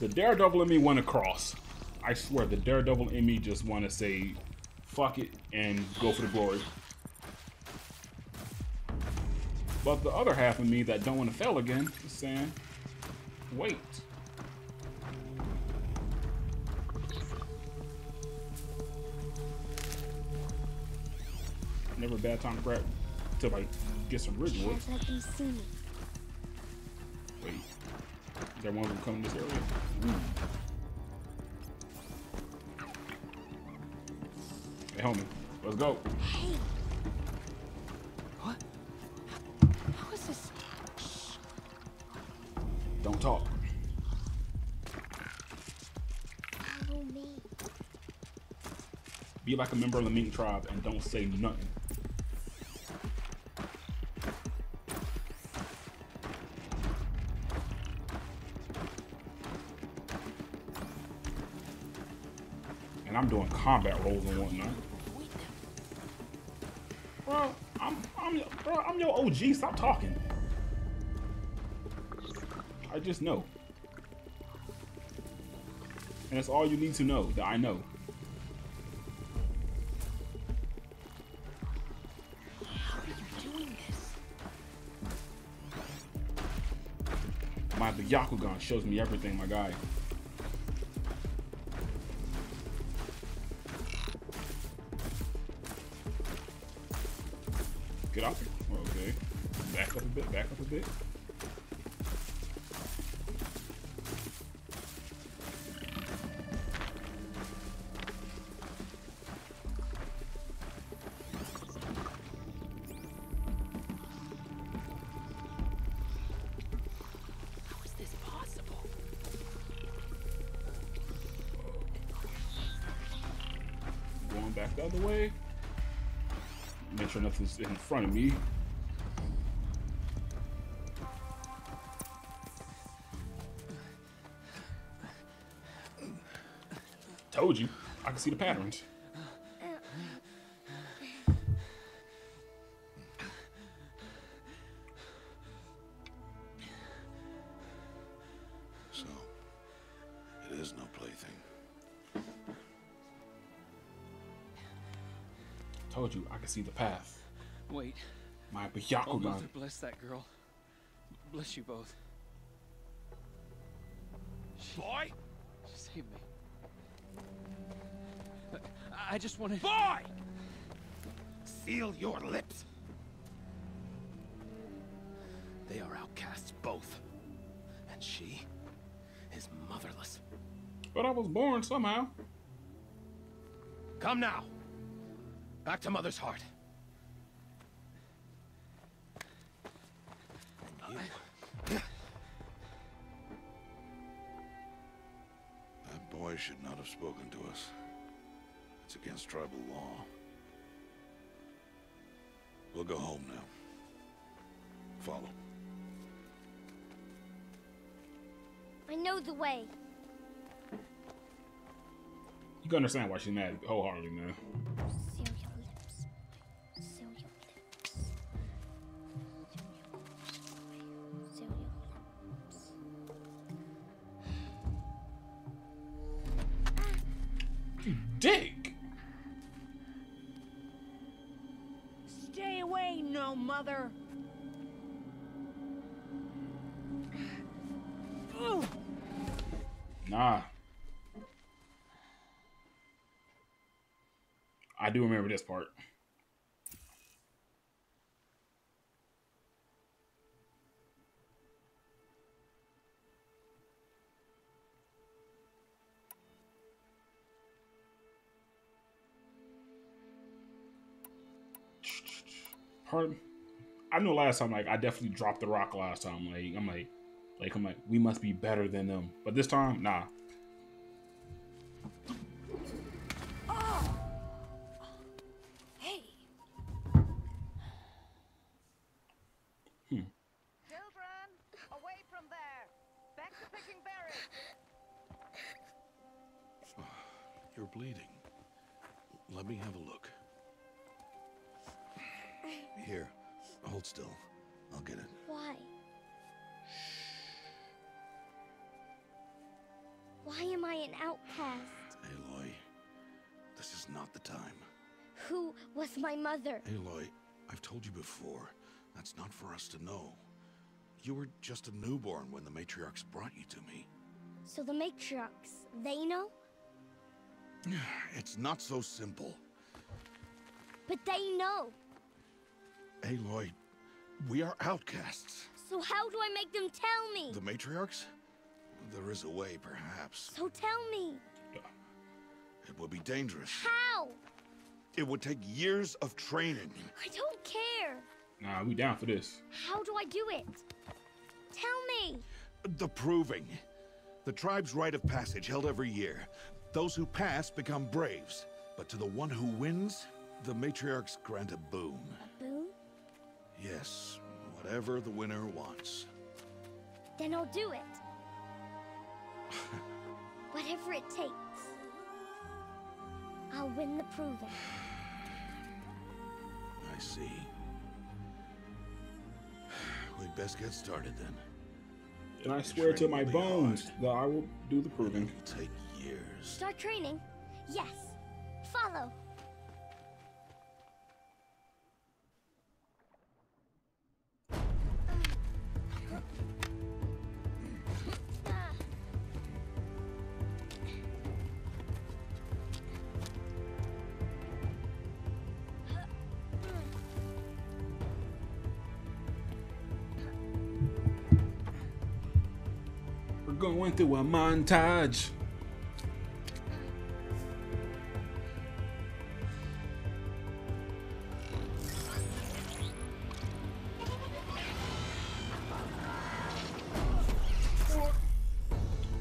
Speaker 1: The Daredevil in me went across. I swear, the Daredevil in me just want to say, fuck it, and go for the glory. But the other half of me that don't want to fail again is saying, wait. Never a bad time to grab, to like, get some Ridgewood.
Speaker 7: Can't let them see me.
Speaker 1: Wait, is there one gonna come in this area? Hey, homie, let's go.
Speaker 7: Hey.
Speaker 4: What? How is this?
Speaker 1: Don't talk.
Speaker 7: Follow me.
Speaker 1: Be like a member of the Mink tribe and don't say nothing. And I'm doing combat rolls and whatnot. Bro, I'm your OG. Stop talking. I just know. And that's all you need to know, that I know.
Speaker 4: How are you doing this?
Speaker 1: My Byakugan shows me everything, my guy. Get out there. Okay. Back up a bit, back up a bit.
Speaker 4: How is this possible?
Speaker 1: Going back the other way. Make sure nothing's in front of me. Told you, I can see the patterns.
Speaker 2: So, it is no plaything.
Speaker 1: Told you I could see the path.
Speaker 11: Wait.
Speaker 1: My
Speaker 11: Oh,
Speaker 1: Byakugan.
Speaker 11: Mother, bless that girl. Bless you both.
Speaker 5: Boy!
Speaker 11: She saved me. I just wanted...
Speaker 5: Boy! Seal your lips. They are outcasts, both. And she is motherless.
Speaker 1: But I was born somehow.
Speaker 5: Come now. Back to Mother's heart. And you...
Speaker 2: That boy should not have spoken to us. It's against tribal law. We'll go home now. Follow.
Speaker 7: I know the way.
Speaker 1: You can understand why she's mad wholeheartedly, man.
Speaker 7: Seal your lips. Seal your lips. Seal your lips.
Speaker 1: You dick!
Speaker 4: Stay away, no mother.
Speaker 1: Nah. I do remember this part. Pardon? I know last time, like, I definitely dropped the rock last time. Like, I'm like, we must be better than them. But this time, nah.
Speaker 4: Hey.
Speaker 12: Children, away from there. Back to picking berries.
Speaker 2: You're bleeding. Let me have a look. Here, hold still. I'll get it.
Speaker 7: Why? Why am I an outcast?
Speaker 2: Aloy, this is not the time.
Speaker 7: Who was my mother?
Speaker 2: Aloy, I've told you before, that's not for us to know. You were just a newborn when the matriarchs brought you to me.
Speaker 7: So the matriarchs, they know?
Speaker 2: It's not so simple.
Speaker 7: But they know.
Speaker 2: Aloy, we are outcasts.
Speaker 7: So how do I make them tell me?
Speaker 2: The matriarchs? There is a way, perhaps.
Speaker 7: So tell me.
Speaker 2: It would be dangerous.
Speaker 7: How?
Speaker 2: It would take years of training.
Speaker 7: I don't care.
Speaker 1: Nah, we down for this.
Speaker 7: How do I do it? Tell me.
Speaker 2: The proving. The tribe's rite of passage held every year. Those who pass become braves. But to the one who wins, the matriarchs grant a boon.
Speaker 7: A boon?
Speaker 2: Yes, whatever the winner wants.
Speaker 7: Then I'll do it. Whatever it takes. I'll win the proving.
Speaker 2: I see. We'd best get started then.
Speaker 1: And I swear to my bones that I will do the proving.
Speaker 2: It'll take years.
Speaker 7: Start training? Yes. Follow.
Speaker 1: We're going through a montage.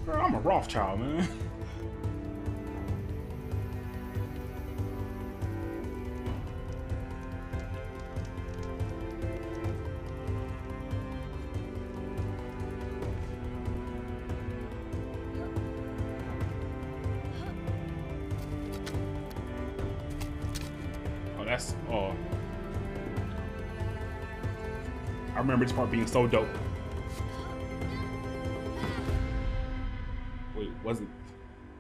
Speaker 1: Girl, I'm a Rothschild, man. Oh, I remember this part being so dope. Wait, was it?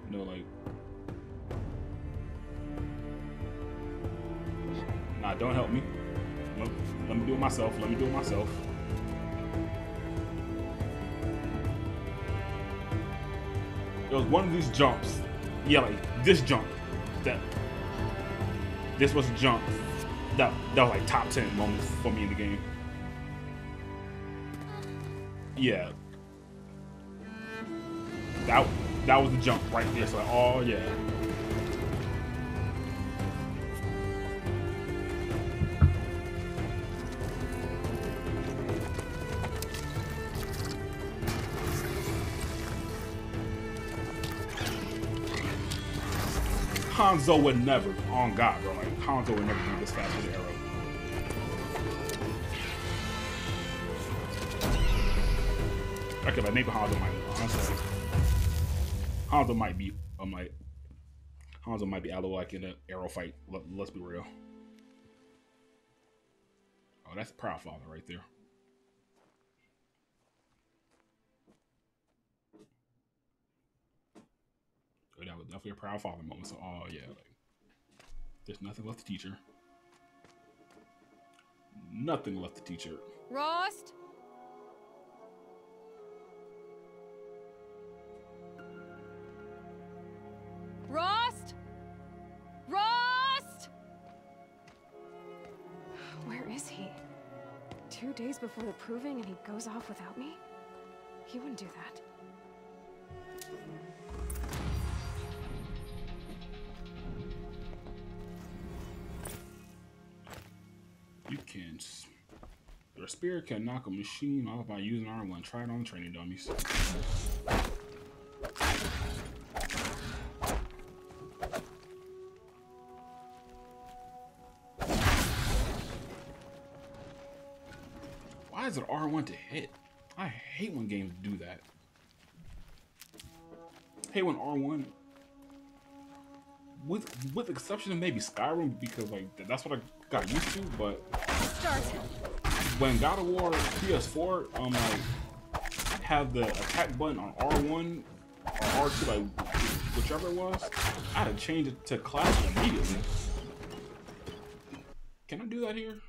Speaker 1: No, like. Nah, don't help me. Let me do it myself. Let me do it myself. It was one of these jumps. Yeah, like this jump. This was a jump. That was like top 10 moments for me in the game. Yeah. That was the jump right there. So like, oh yeah. Hanzo would never, on God, bro. Like Hanzo would never be this fast with the arrow. Okay, but maybe Hanzo might. Honestly, Hanzo might be. Hanzo might be out of like in an arrow fight. Let's be real. Oh, that's a Proud Father right there. Oh, that was definitely a Proud Father moment. So, oh yeah, like there's nothing left to teach her. Nothing left to teach her.
Speaker 13: Rost? Rost? Rost?
Speaker 14: Where is he? 2 days before the proving and he goes off without me? He wouldn't do that.
Speaker 1: You can. Your spirit can knock a machine off by using R1. Try it on training dummies. Why is it R1 to hit? I hate when games do that. I hate when R1, with the exception of maybe Skyrim, because like that's what I got used to, but when God of War PS4 like have the attack button on R1 or R2, like whichever it was, I had to change it to classic immediately. Can I do that here?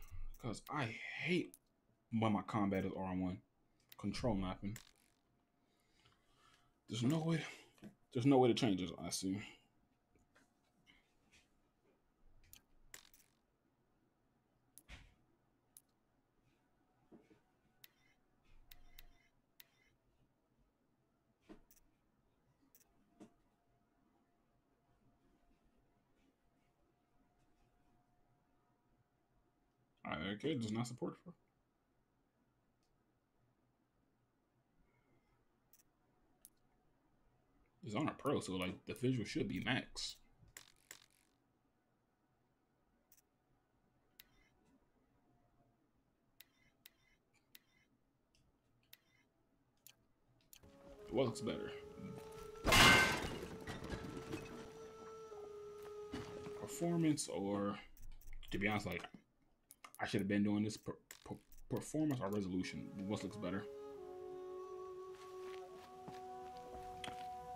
Speaker 1: Because I hate when my combat is R1 control mapping. There's no way to change this, I see. Okay, does not support for. It's on a Pro, so like the visual should be max. What looks better? Performance, or to be honest, like I should have been doing this performance or resolution. What looks better?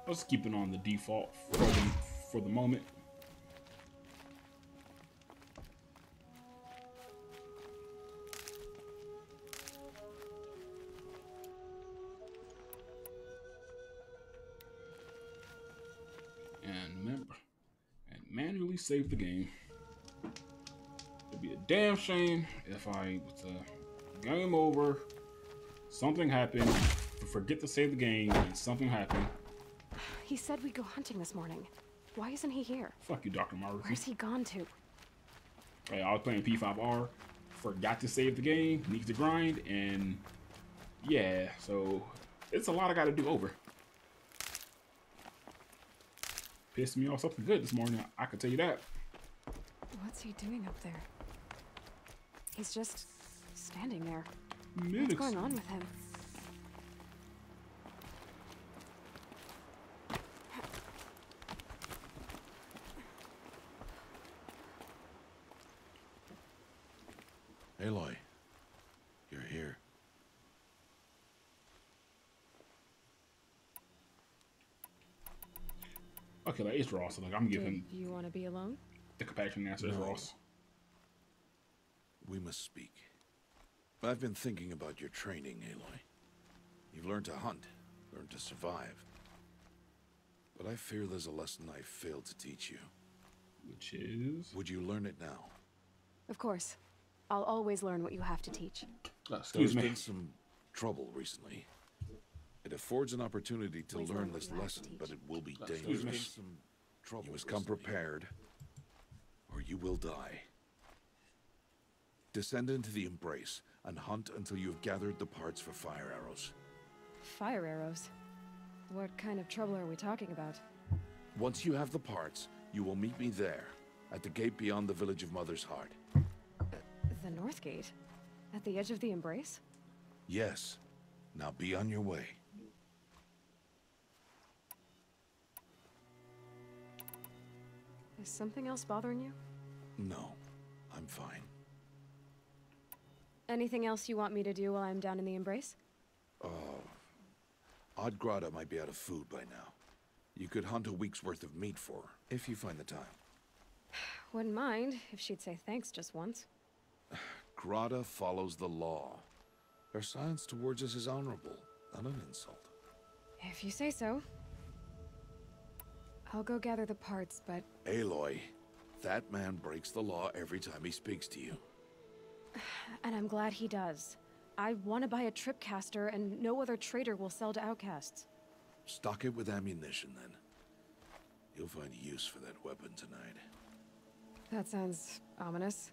Speaker 1: Let's keep it on the default for the moment. And manually save the game. It'd be a damn shame if I was game over, something happened, forget to save the game, and something happened.
Speaker 14: He said we'd go hunting this morning. Why isn't he here?
Speaker 1: Fuck you, Dr. Maruti.
Speaker 14: Where's he gone to?
Speaker 1: Hey, I was playing P5R, forgot to save the game, needs to grind, and yeah, so it's a lot I gotta do over. Pissed me off something good this morning, I can tell you that.
Speaker 14: What's he doing up there? He's just standing there.
Speaker 1: What's
Speaker 14: going on with him?
Speaker 2: Aloy, you're here.
Speaker 1: Okay, like it's Ross. So like I'm giving.
Speaker 14: You want to be alone?
Speaker 1: The compassion answer is Ross.
Speaker 2: We must speak. I've been thinking about your training, Aloy. You've learned to hunt, learned to survive. But I fear there's a lesson I failed to teach you.
Speaker 1: Which is?
Speaker 2: Would you learn it now?
Speaker 14: Of course. I'll always learn what you have to teach.
Speaker 1: Excuse me.
Speaker 2: There's been some trouble recently. It affords an opportunity to learn this lesson, but it will be dangerous. You must come prepared, or you will die. Descend into the Embrace and hunt until you have gathered the parts for fire arrows.
Speaker 14: Fire arrows? What kind of trouble are we talking about?
Speaker 2: Once you have the parts, you will meet me there, at the gate beyond the village of Mother's Heart.
Speaker 14: The North Gate? At the edge of the Embrace?
Speaker 2: Yes. Now be on your way.
Speaker 14: Is something else bothering you?
Speaker 2: No, I'm fine.
Speaker 14: Anything else you want me to do while I'm down in the Embrace?
Speaker 2: Odd Grata might be out of food by now. You could hunt a week's worth of meat for her, if you find the time.
Speaker 14: Wouldn't mind if she'd say thanks just once.
Speaker 2: Grata follows the law. Her silence towards us is honorable, not an insult.
Speaker 14: If you say so. I'll go gather the parts, but...
Speaker 2: Aloy, that man breaks the law every time he speaks to you.
Speaker 14: And I'm glad he does. I want to buy a tripcaster, and no other trader will sell to outcasts.
Speaker 2: Stock it with ammunition, then. You'll find use for that weapon tonight.
Speaker 14: That sounds ominous.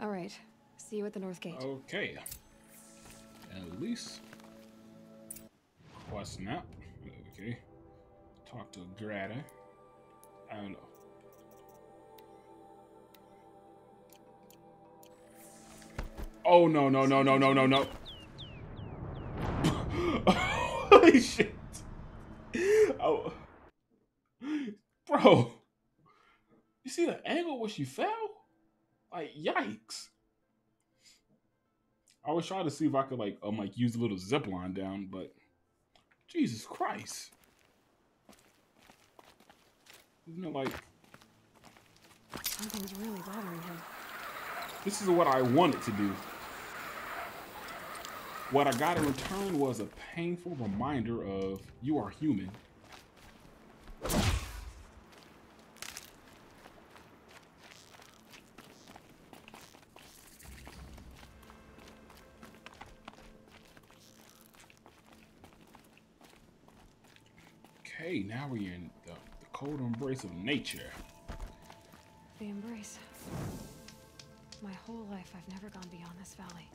Speaker 14: All right. See you at the North Gate.
Speaker 1: Okay. At least. Quest map. Okay. Talk to Grata. I don't know. Oh no no no no no no no. Holy shit. Oh. Bro. You see the angle where she fell? Like, yikes. I was trying to see if I could like use a little zip line down, but Jesus Christ. Isn't it like
Speaker 14: something's really bothering him?
Speaker 1: This is what I wanted to do. What I got in return was a painful reminder of you are human. Okay, now we're in the cold embrace of nature.
Speaker 14: The Embrace. My whole life, I've never gone beyond this valley.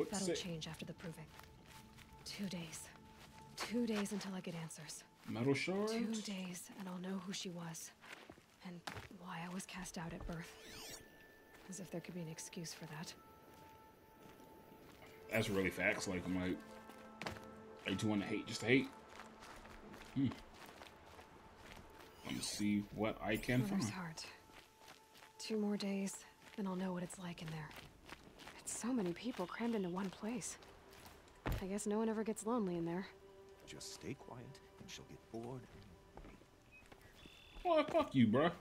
Speaker 14: That'll change after the proving. 2 days. 2 days until I get answers.
Speaker 1: Metal shards?
Speaker 14: 2 days, and I'll know who she was. And why I was cast out at birth. As if there could be an excuse for that.
Speaker 1: That's really facts. Like, I'm like, I do want to hate just to hate. Let me see what I can find.
Speaker 14: Mother's Heart. 2 more days, then I'll know what it's like in there. It's so many people crammed into one place. I guess no one ever gets lonely in there.
Speaker 15: Just stay quiet, and she'll get bored.
Speaker 1: Well, fuck you, bruh.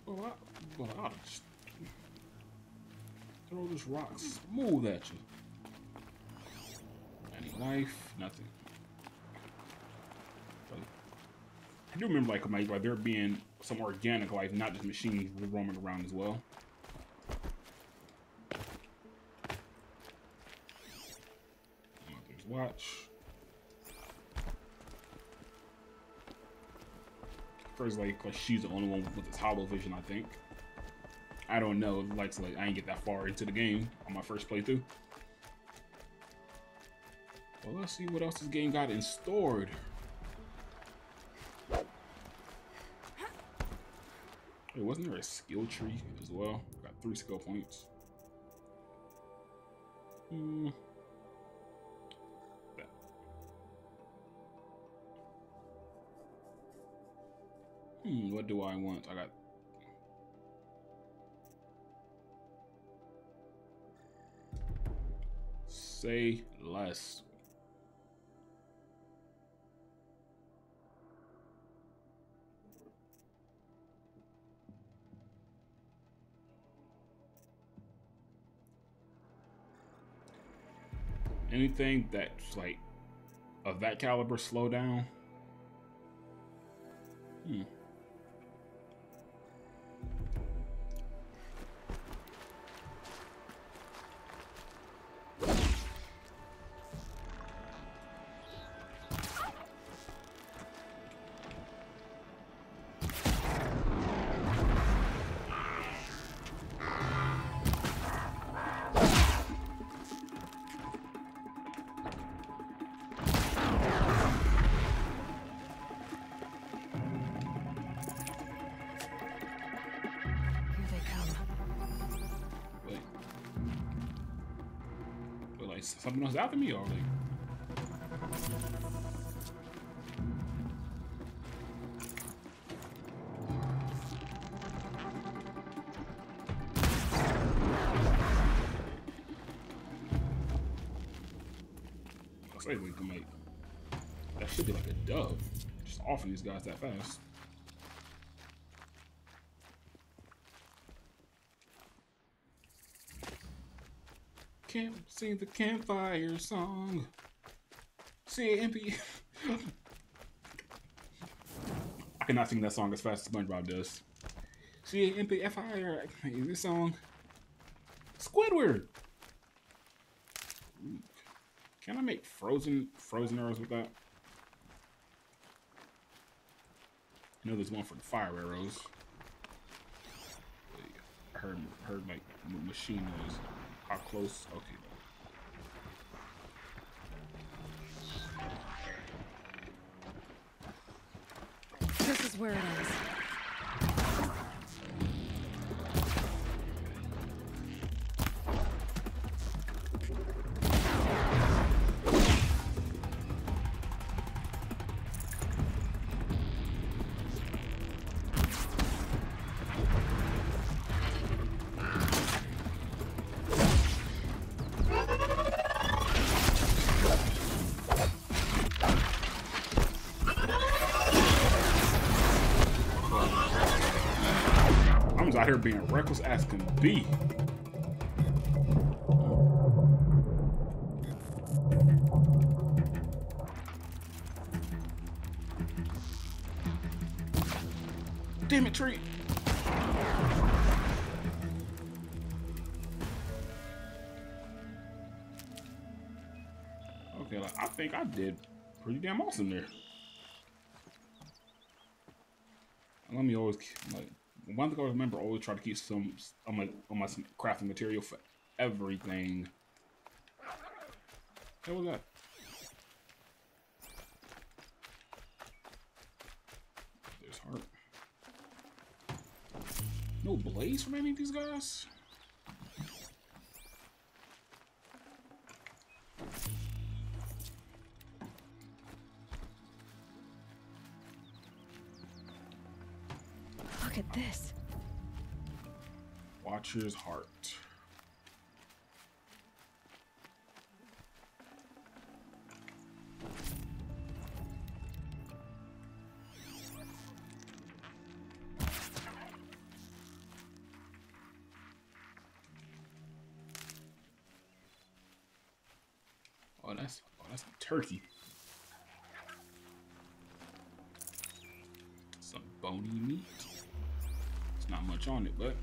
Speaker 1: Well, I'll just throw this rock smooth at you. Any life? Nothing. I do remember like there being some organic life, not just machines roaming around as well. Mother's Watch. First, like she's the only one with this hollow vision, I think. I don't know. Like I ain't get that far into the game on my first playthrough. Well, let's see what else this game got in stored. Wait, wasn't there a skill tree as well? Got 3 skill points. What do I want? I got... Say less. anything that's like of that caliber slow down. Something else after me already. I say we can make that should be like a dub. Just offing these guys that fast. Can't sing the campfire song. See MP. I cannot sing that song as fast as SpongeBob does. See MPFIR. This song. Squidward. Ooh. Can I make frozen arrows with that? I know there's one for the fire arrows. I heard like machine noise. How close? Okay.
Speaker 14: This is where it is.
Speaker 1: Out here being reckless as can be. Damn it, tree. Okay, like, I think I did pretty damn awesome there. Let me always like. One thing I remember, always try to keep some on my crafting material for everything. What was that? There's heart. No blaze from any of these guys?
Speaker 14: Look at this.
Speaker 1: Watcher's heart. Oh, that's turkey. Some bony meat. It's not much on it, but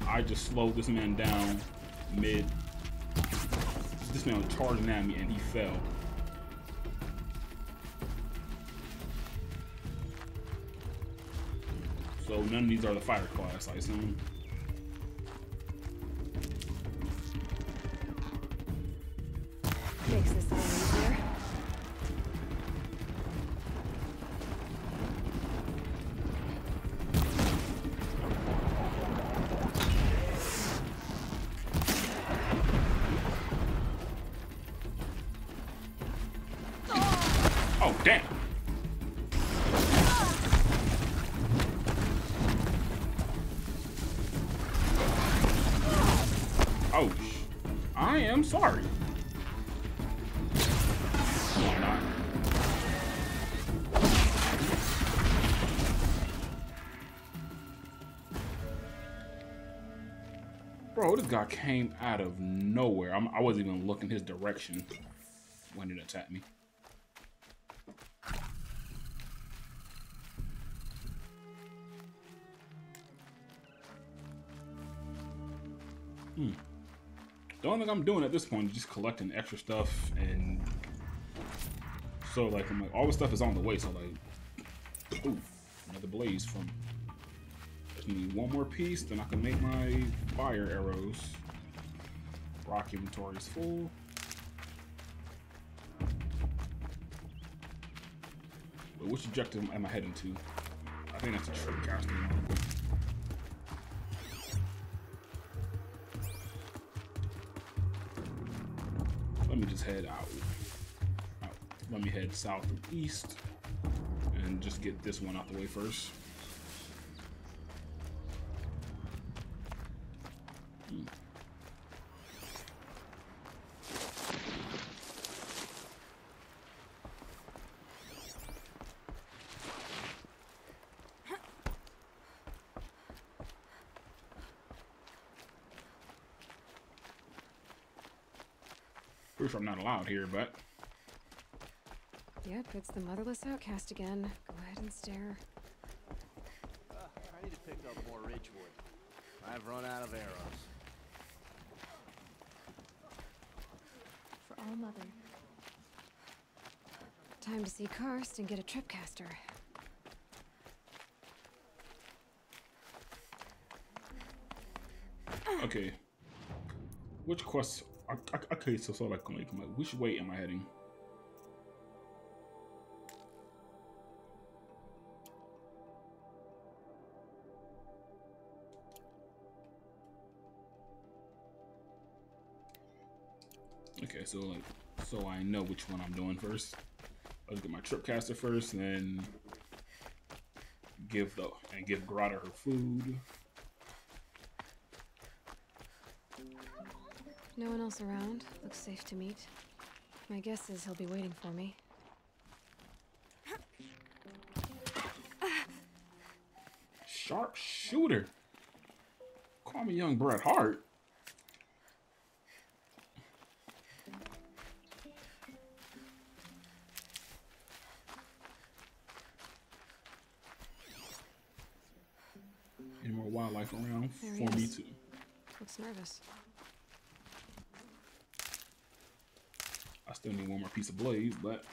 Speaker 1: I just slowed this man down mid. This man was charging at me and he fell. So none of these are the fighter class, I assume.
Speaker 14: Makes this a little easier.
Speaker 1: Damn. Oh, I am sorry. Why not? Bro, this guy came out of nowhere. I wasn't even looking his direction when it attacked me. The only thing I'm doing at this point is just collecting extra stuff, and so like I'm like all the stuff is on the way. So like, ooh, another blaze from. Just need one more piece, then I can make my fire arrows. Rock inventory is full. But which objective am I heading to? I think that's a trick casting one. Let me just head out. Let me head south and east and just get this one out the way first. Pretty sure I'm not allowed here, but...
Speaker 14: Yep, it's the motherless outcast again. Go ahead and stare.
Speaker 16: I need to pick up more Ridgewood. I've run out of arrows.
Speaker 6: For All Mother.
Speaker 14: Time to see Karst and get a tripcaster.
Speaker 1: Okay. Which quest? Okay, so like, which way am I heading? Okay, so like, so I know which one I'm doing first. I'll get my tripcaster first, and then give Grotta her food.
Speaker 14: No one else around. Looks safe to meet. My guess is he'll be waiting for me.
Speaker 1: Sharp shooter. Call me young Bret Hart. Any more wildlife around for me too?
Speaker 14: Looks nervous.
Speaker 1: I still need one more piece of blaze, but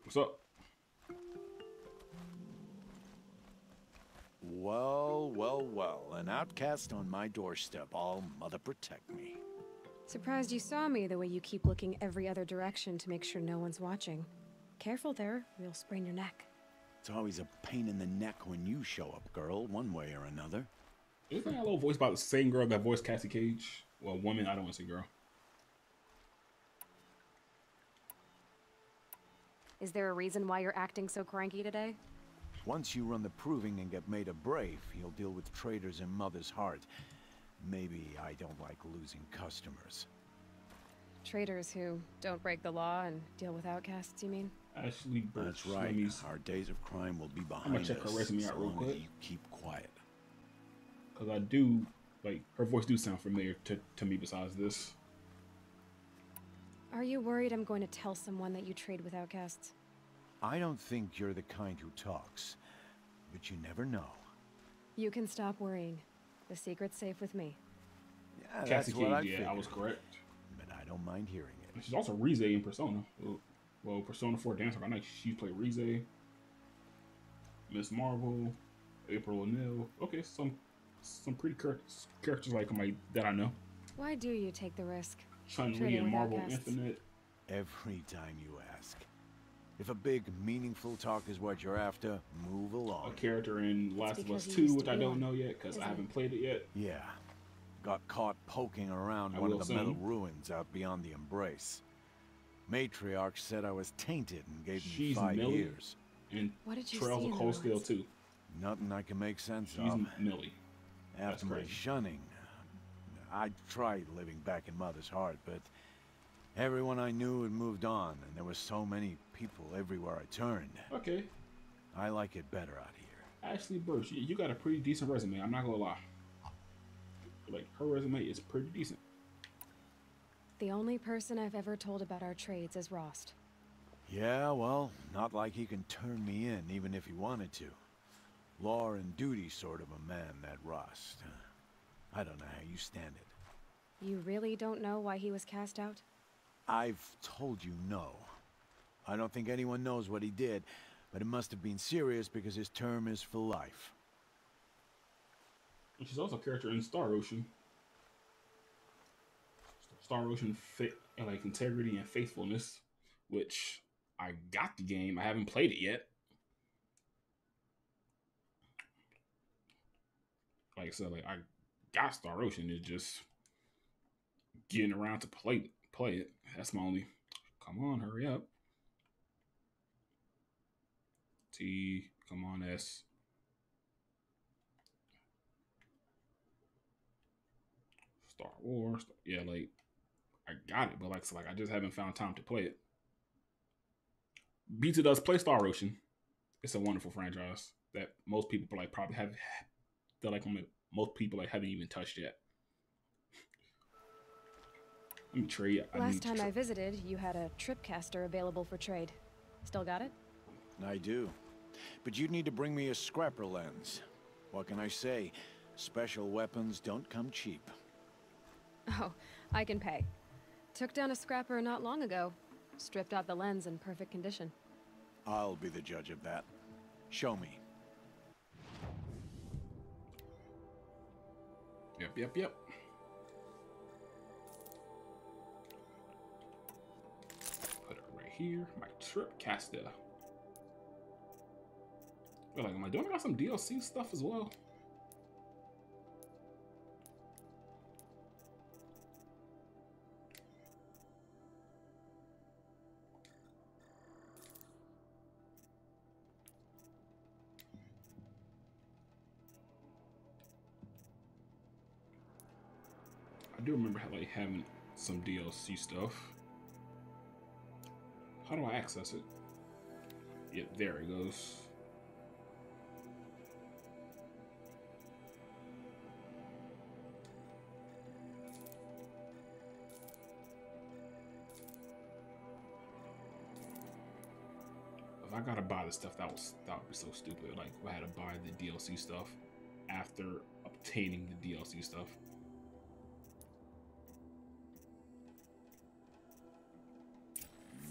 Speaker 1: what's up?
Speaker 15: Well, well, well. An outcast on my doorstep. All Mother protect me.
Speaker 14: Surprised you saw me the way you keep looking every other direction to make sure no one's watching. Careful there, or you'll sprain your neck.
Speaker 15: It's always a pain in the neck when you show up, girl, one way or another.
Speaker 1: Isn't that a little voice about the same girl that voiced Cassie Cage? Well, woman, I don't want to say girl.
Speaker 14: Is there a reason why you're acting so cranky today?
Speaker 15: Once you run the proving and get made a brave, you'll deal with traitors in Mother's heart. Maybe I don't like losing customers.
Speaker 14: Traitors who don't break the law and deal with outcasts, you mean?
Speaker 1: Ashley Birch.
Speaker 15: That's right. Our days of crime will be behind us.
Speaker 1: I'm gonna check her resume out real quick.
Speaker 15: You keep quiet.
Speaker 1: Because I do, like, her voice do sound familiar to me besides this.
Speaker 14: Are you worried I'm going to tell someone that you trade with outcasts?
Speaker 15: I don't think you're the kind who talks, but you never know.
Speaker 14: You can stop worrying. The secret's safe with me.
Speaker 15: Yeah,
Speaker 1: Cassie
Speaker 15: that's what I
Speaker 1: Cage,
Speaker 15: figured.
Speaker 1: I was correct.
Speaker 15: But I don't mind hearing it.
Speaker 1: She's also Rize in Persona. Well, Persona 4 Dancer. I know she played Rize. Miss Marvel, April O'Neil. Okay, some pretty characters like that I know.
Speaker 14: Why do you take the risk?
Speaker 1: Chun-Li and Marvel Infinite.
Speaker 15: Every time you ask. If a big, meaningful talk is what you're after, move along.
Speaker 1: A character in Last of Us 2, which I don't know yet because I haven't played it yet.
Speaker 15: Yeah, got caught poking around one of the metal ruins out beyond the Embrace. Matriarch said I was tainted and gave me 5 years.
Speaker 1: And
Speaker 14: what did you
Speaker 1: Trails
Speaker 14: see
Speaker 1: of Cold Steel too.
Speaker 15: Nothing I can make sense
Speaker 1: She's
Speaker 15: of.
Speaker 1: Millie.
Speaker 15: After my shunning, I tried living back in Mother's heart, but everyone I knew had moved on, and there were so many people everywhere I turned.
Speaker 1: Okay.
Speaker 15: I like it better out here.
Speaker 1: Actually, Birch, you got a pretty decent resume. I'm not gonna lie. Like, her resume is pretty decent.
Speaker 14: The only person I've ever told about our trades is Rost.
Speaker 15: Yeah, well, not like he can turn me in, even if he wanted to. Law and duty sort of a man, that Rost. I don't know how you stand it.
Speaker 14: You really don't know why he was cast out?
Speaker 15: I've told you no. I don't think anyone knows what he did, but it must have been serious because his term is for life.
Speaker 1: And she's also a character in Star Ocean. Star Ocean, like integrity and faithfulness, which I got the game. I haven't played it yet. Like I said, like I got Star Ocean. It's just getting around to play it. That's my only. Come on, hurry up. T, come on, S. Star Wars, yeah, like I got it, but like so, like I just haven't found time to play it. BT does play Star Ocean. It's a wonderful franchise that most people like probably have. Feel like most people like haven't even touched yet. Let me trade.
Speaker 14: Last time I visited, you had a Tripcaster available for trade. Still got it?
Speaker 15: I do. But you'd need to bring me a scrapper lens. What can I say? Special weapons don't come cheap.
Speaker 14: Oh, I can pay. Took down a scrapper not long ago. Stripped out the lens in perfect condition.
Speaker 15: I'll be the judge of that. Show me.
Speaker 1: Yep. Put it right here. My Tripcaster. Like, am I doing? I got some DLC stuff as well. I do remember like having some DLC stuff. How do I access it? Yep, there it goes. If I gotta buy the stuff, that would be so stupid. Like, I had to buy the DLC stuff after obtaining the DLC stuff.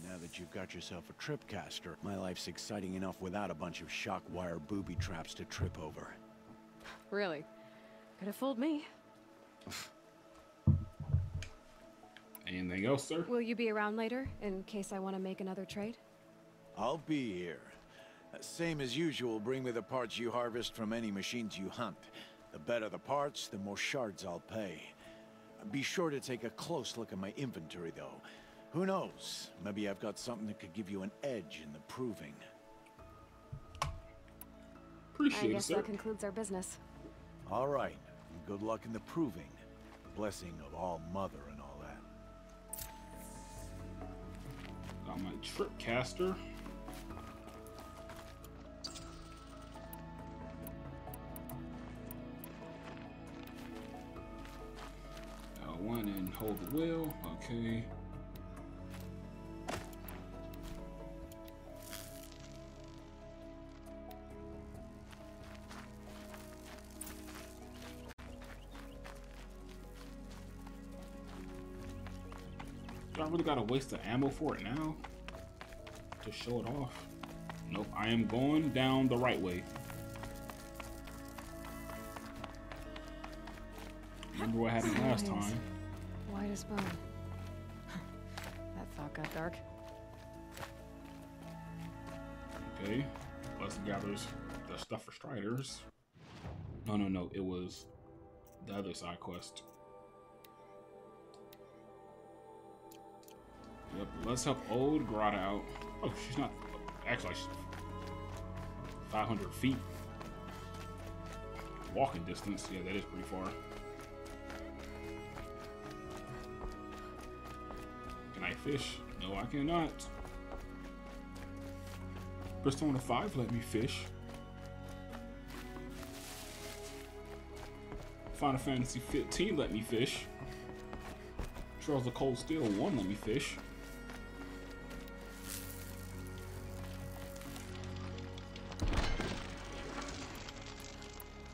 Speaker 15: Now that you've got yourself a Tripcaster, my life's exciting enough without a bunch of shock wire booby traps to trip over.
Speaker 14: Really? Could have fooled me.
Speaker 1: Anything else, sir?
Speaker 14: Will you be around later, in case I want to make another trade?
Speaker 15: I'll be here. Same as usual, bring me the parts you harvest from any machines you hunt. The better the parts, the more shards I'll pay. Be sure to take a close look at my inventory, though. Who knows? Maybe I've got something that could give you an edge in the proving.
Speaker 1: Appreciate
Speaker 14: I guess
Speaker 1: it, sir.
Speaker 14: that concludes our business.
Speaker 15: All right. And good luck in the proving. Blessing of All Mother and all that.
Speaker 1: Got my Tripcaster. L1 and hold the wheel. Okay. Do I really gotta waste the ammo for it now to show it off? Nope, I am going down the right way. Remember what happened last time?
Speaker 14: White as bone. That thought got dark.
Speaker 1: Okay, let's gather the stuff for Striders. No, it was the other side quest. Yep, let's help old Grata out. Oh, she's not. Actually, she's 500 feet. Walking distance. Yeah, that is pretty far. Can I fish? No, I cannot. Persona 5 let me fish. Final Fantasy 15 let me fish. Trails of Cold Steel 1 let me fish.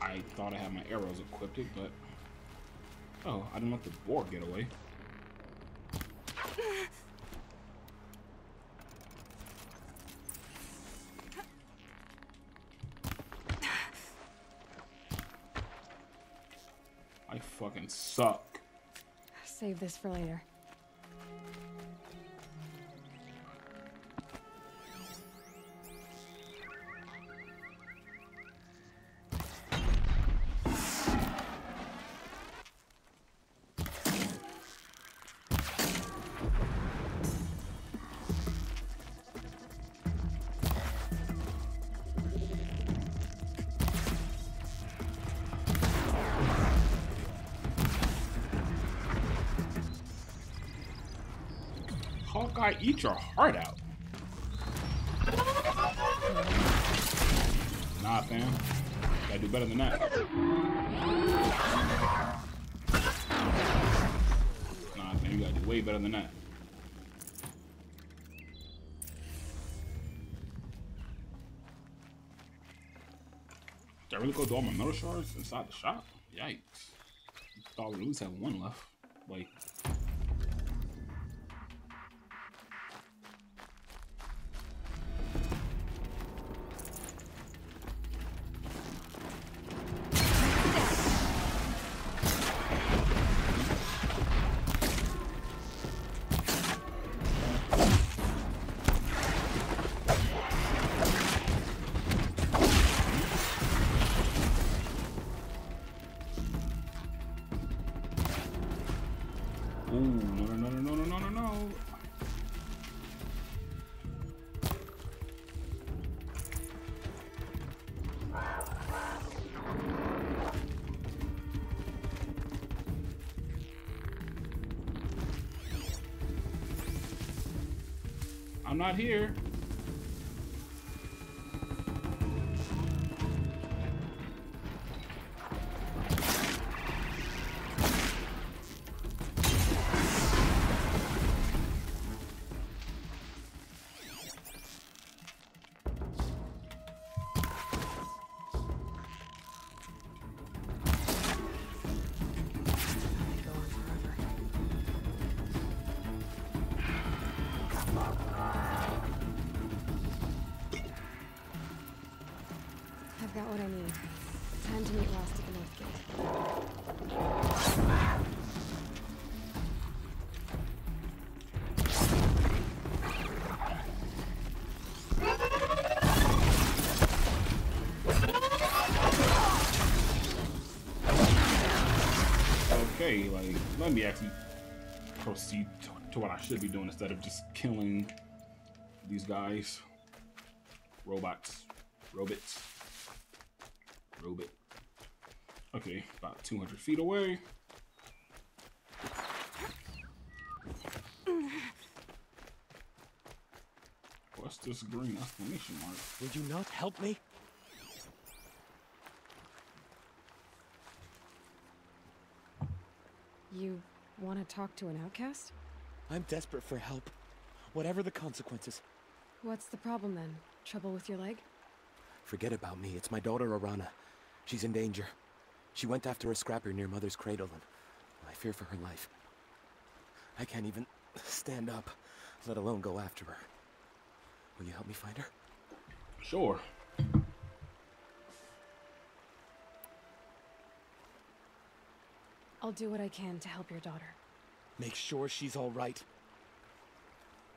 Speaker 1: I thought I had my arrows equipped, but oh, I didn't let the boar get away. I fucking suck.
Speaker 14: Save this for later.
Speaker 1: Hawkeye, eat your heart out. Nah, fam. Gotta do better than that. Nah, fam, you gotta do way better than that. Did I really go through all my metal shards inside the shop? Yikes. Thought we at least have one left. Wait. I'm not here.
Speaker 14: I've got what I need. Time to meet Rost at the North Gate.
Speaker 1: Okay, like, let me actually proceed to what I should be doing instead of just killing these guys. Robots. Robot. Okay, about 200 feet away. What's this green exclamation mark?
Speaker 11: Would you not help me?
Speaker 14: You want to talk to an outcast?
Speaker 11: I'm desperate for help. Whatever the consequences.
Speaker 14: What's the problem then? Trouble with your leg?
Speaker 11: Forget about me. It's my daughter, Arana. She's in danger. She went after a scrapper near Mother's cradle, and I fear for her life. I can't even stand up, let alone go after her. Will you help me find her?
Speaker 1: Sure.
Speaker 14: I'll do what I can to help your daughter.
Speaker 11: Make sure she's all right.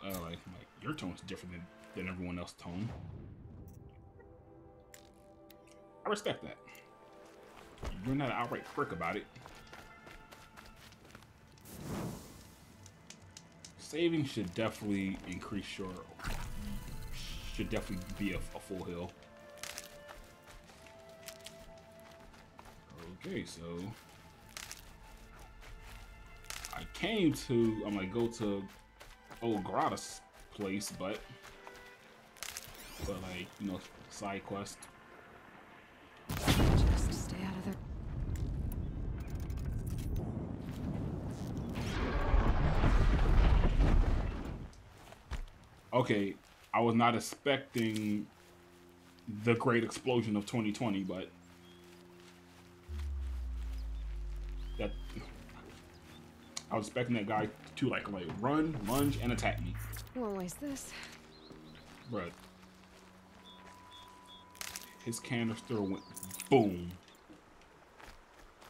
Speaker 1: Like your tone's different than everyone else's tone. I respect that. You're not an outright prick about it. Saving should definitely increase your... Should definitely be a full heal. Okay, so... I came to... I'm gonna go to old Grata's place, but like, you know, side quest.
Speaker 14: Just stay out of there.
Speaker 1: Okay, I was not expecting the great explosion of 2020, but that I was expecting that guy to like run, lunge, and attack me.
Speaker 14: Won't waste this.
Speaker 1: But his canister went boom.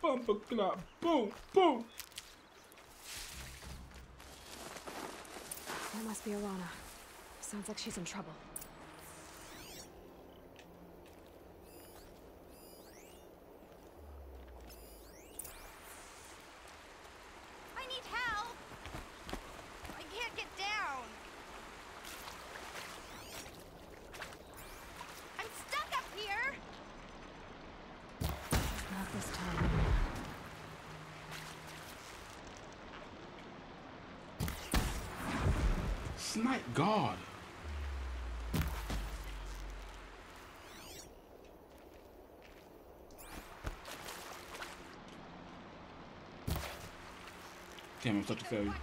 Speaker 1: Bumper clock, boom, boom.
Speaker 14: That must be Arana. Sounds like she's in trouble.
Speaker 12: I need help! I can't get down! I'm stuck up here!
Speaker 14: Not this time.
Speaker 1: Snipe God. Damn, I'm such a failure.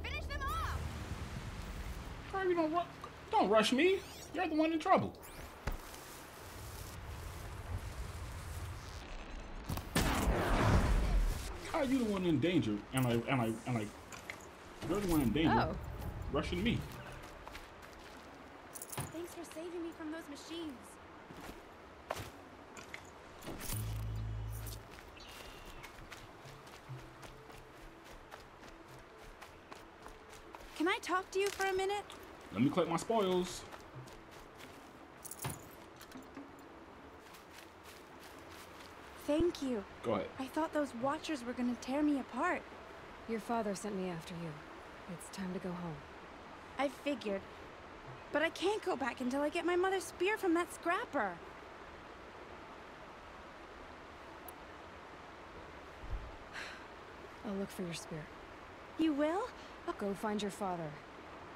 Speaker 12: Finish them off!
Speaker 1: Girl, you don't rush me. You're the one in trouble. How are you the one in danger? And I you're the one in danger.
Speaker 14: Oh.
Speaker 1: Rushing me.
Speaker 12: Thanks for saving me from those machines. Can I talk to you for a minute?
Speaker 1: Let me collect my spoils.
Speaker 12: Thank you.
Speaker 1: Go ahead.
Speaker 12: I thought those Watchers were gonna tear me apart.
Speaker 14: Your father sent me after you. It's time to go home.
Speaker 12: I figured. But I can't go back until I get my mother's spear from that scrapper.
Speaker 14: I'll look for your spear.
Speaker 12: You will?
Speaker 14: Go find your father.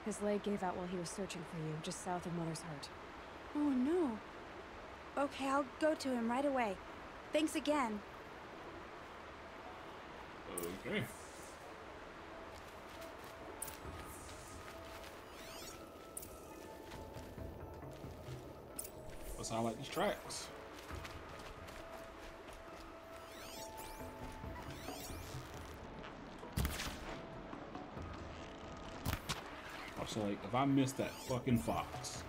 Speaker 14: His leg gave out while he was searching for you, just south of Mother's Heart.
Speaker 12: Oh no. Okay, I'll go to him right away. Thanks again.
Speaker 1: Okay. Let's highlight these tracks. So like, if I miss that fucking fox.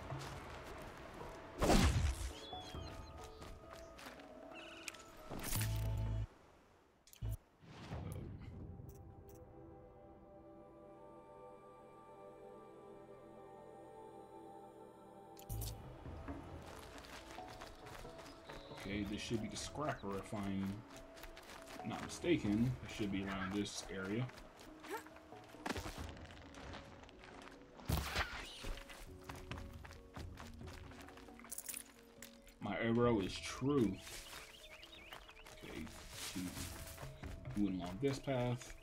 Speaker 1: Okay, this should be the scrapper if I'm not mistaken. It should be around this area. My arrow is true. Okay, moving along this path.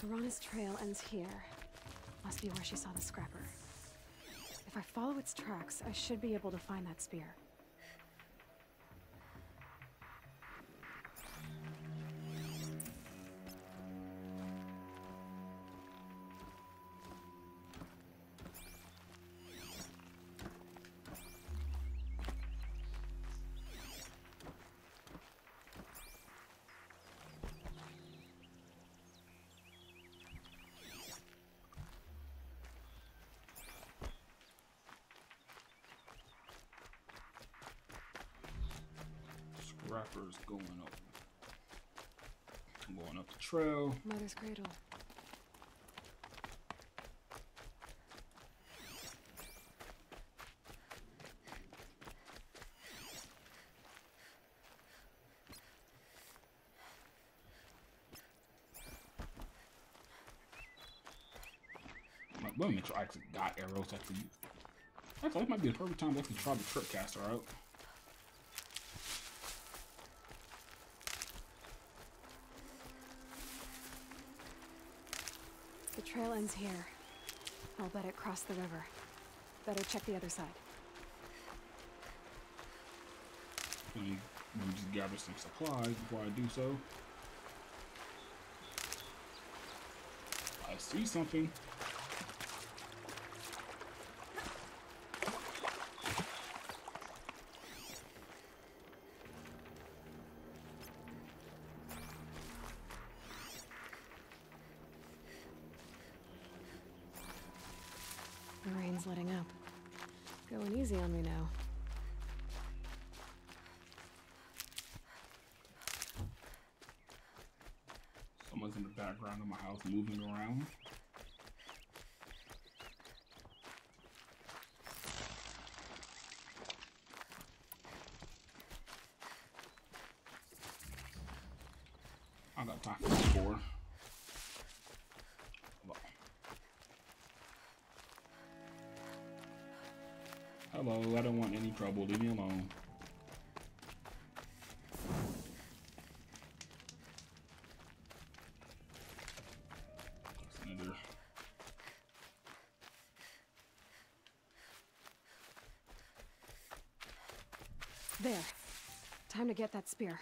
Speaker 14: Arana's trail ends here. Must be where she saw the scrapper. If I follow its tracks, I should be able to find that spear.
Speaker 1: Scrapper's going up. I'm going up the trail.
Speaker 14: Mother's cradle.
Speaker 1: Let me make sure I actually got arrows after you. Actually, that might be the perfect time to actually try the trip caster out.
Speaker 14: The trail ends here. I'll bet it crossed the river. Better check the other side.
Speaker 1: Let me just gather some supplies before I do so. I see something.
Speaker 14: The rain's letting up. Going easy on me now.
Speaker 1: Someone's in the background of my house moving around. I got time for this board. Hello, I don't want any trouble. Leave me alone.
Speaker 14: There. Time to get that spear.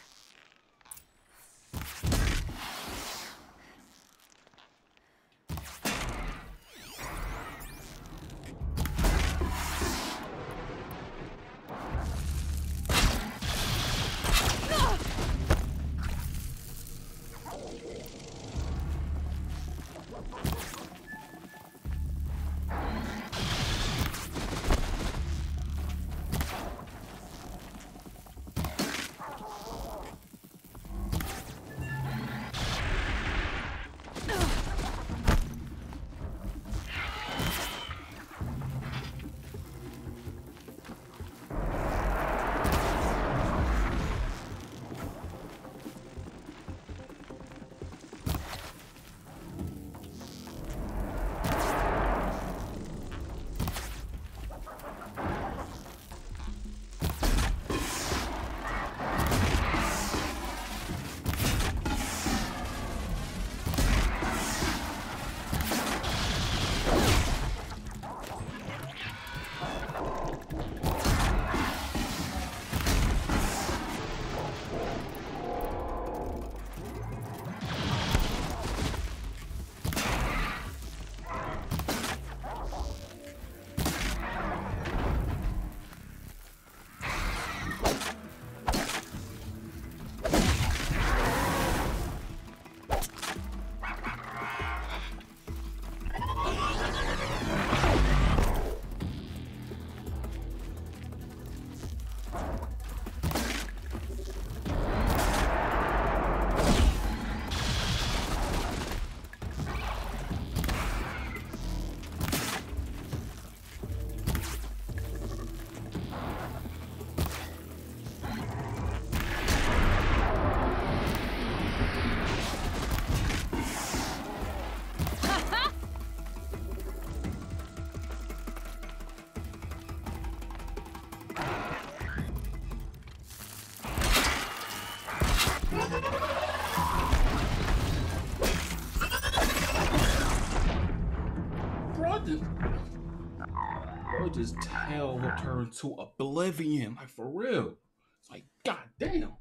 Speaker 1: His tail will turn to oblivion, like for real. It's like, goddamn.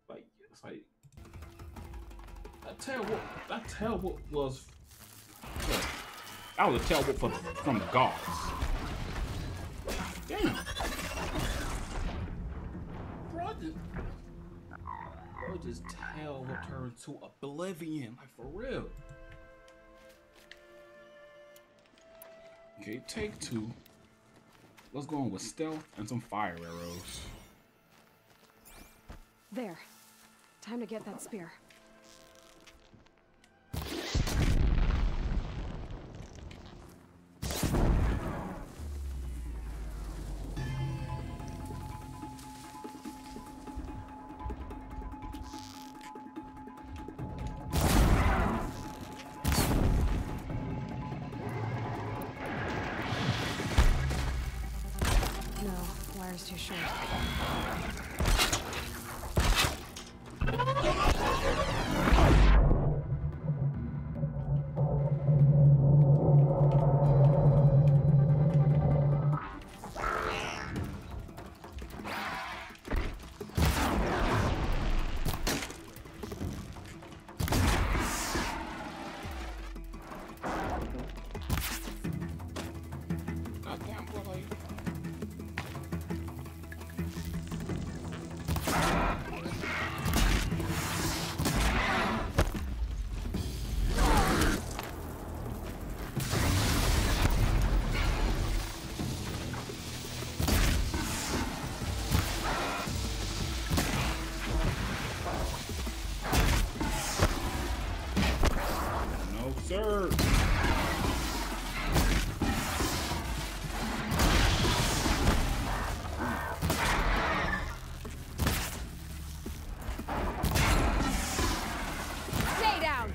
Speaker 1: Like, it's like that tail was that was a tail whoop from the gods. Damn. Bro, his tail will turn to oblivion, like for real. Okay, take two. Let's go on with stealth and some fire arrows.
Speaker 14: There. Time to get that spear. too short.
Speaker 1: Sir.
Speaker 13: Stay down.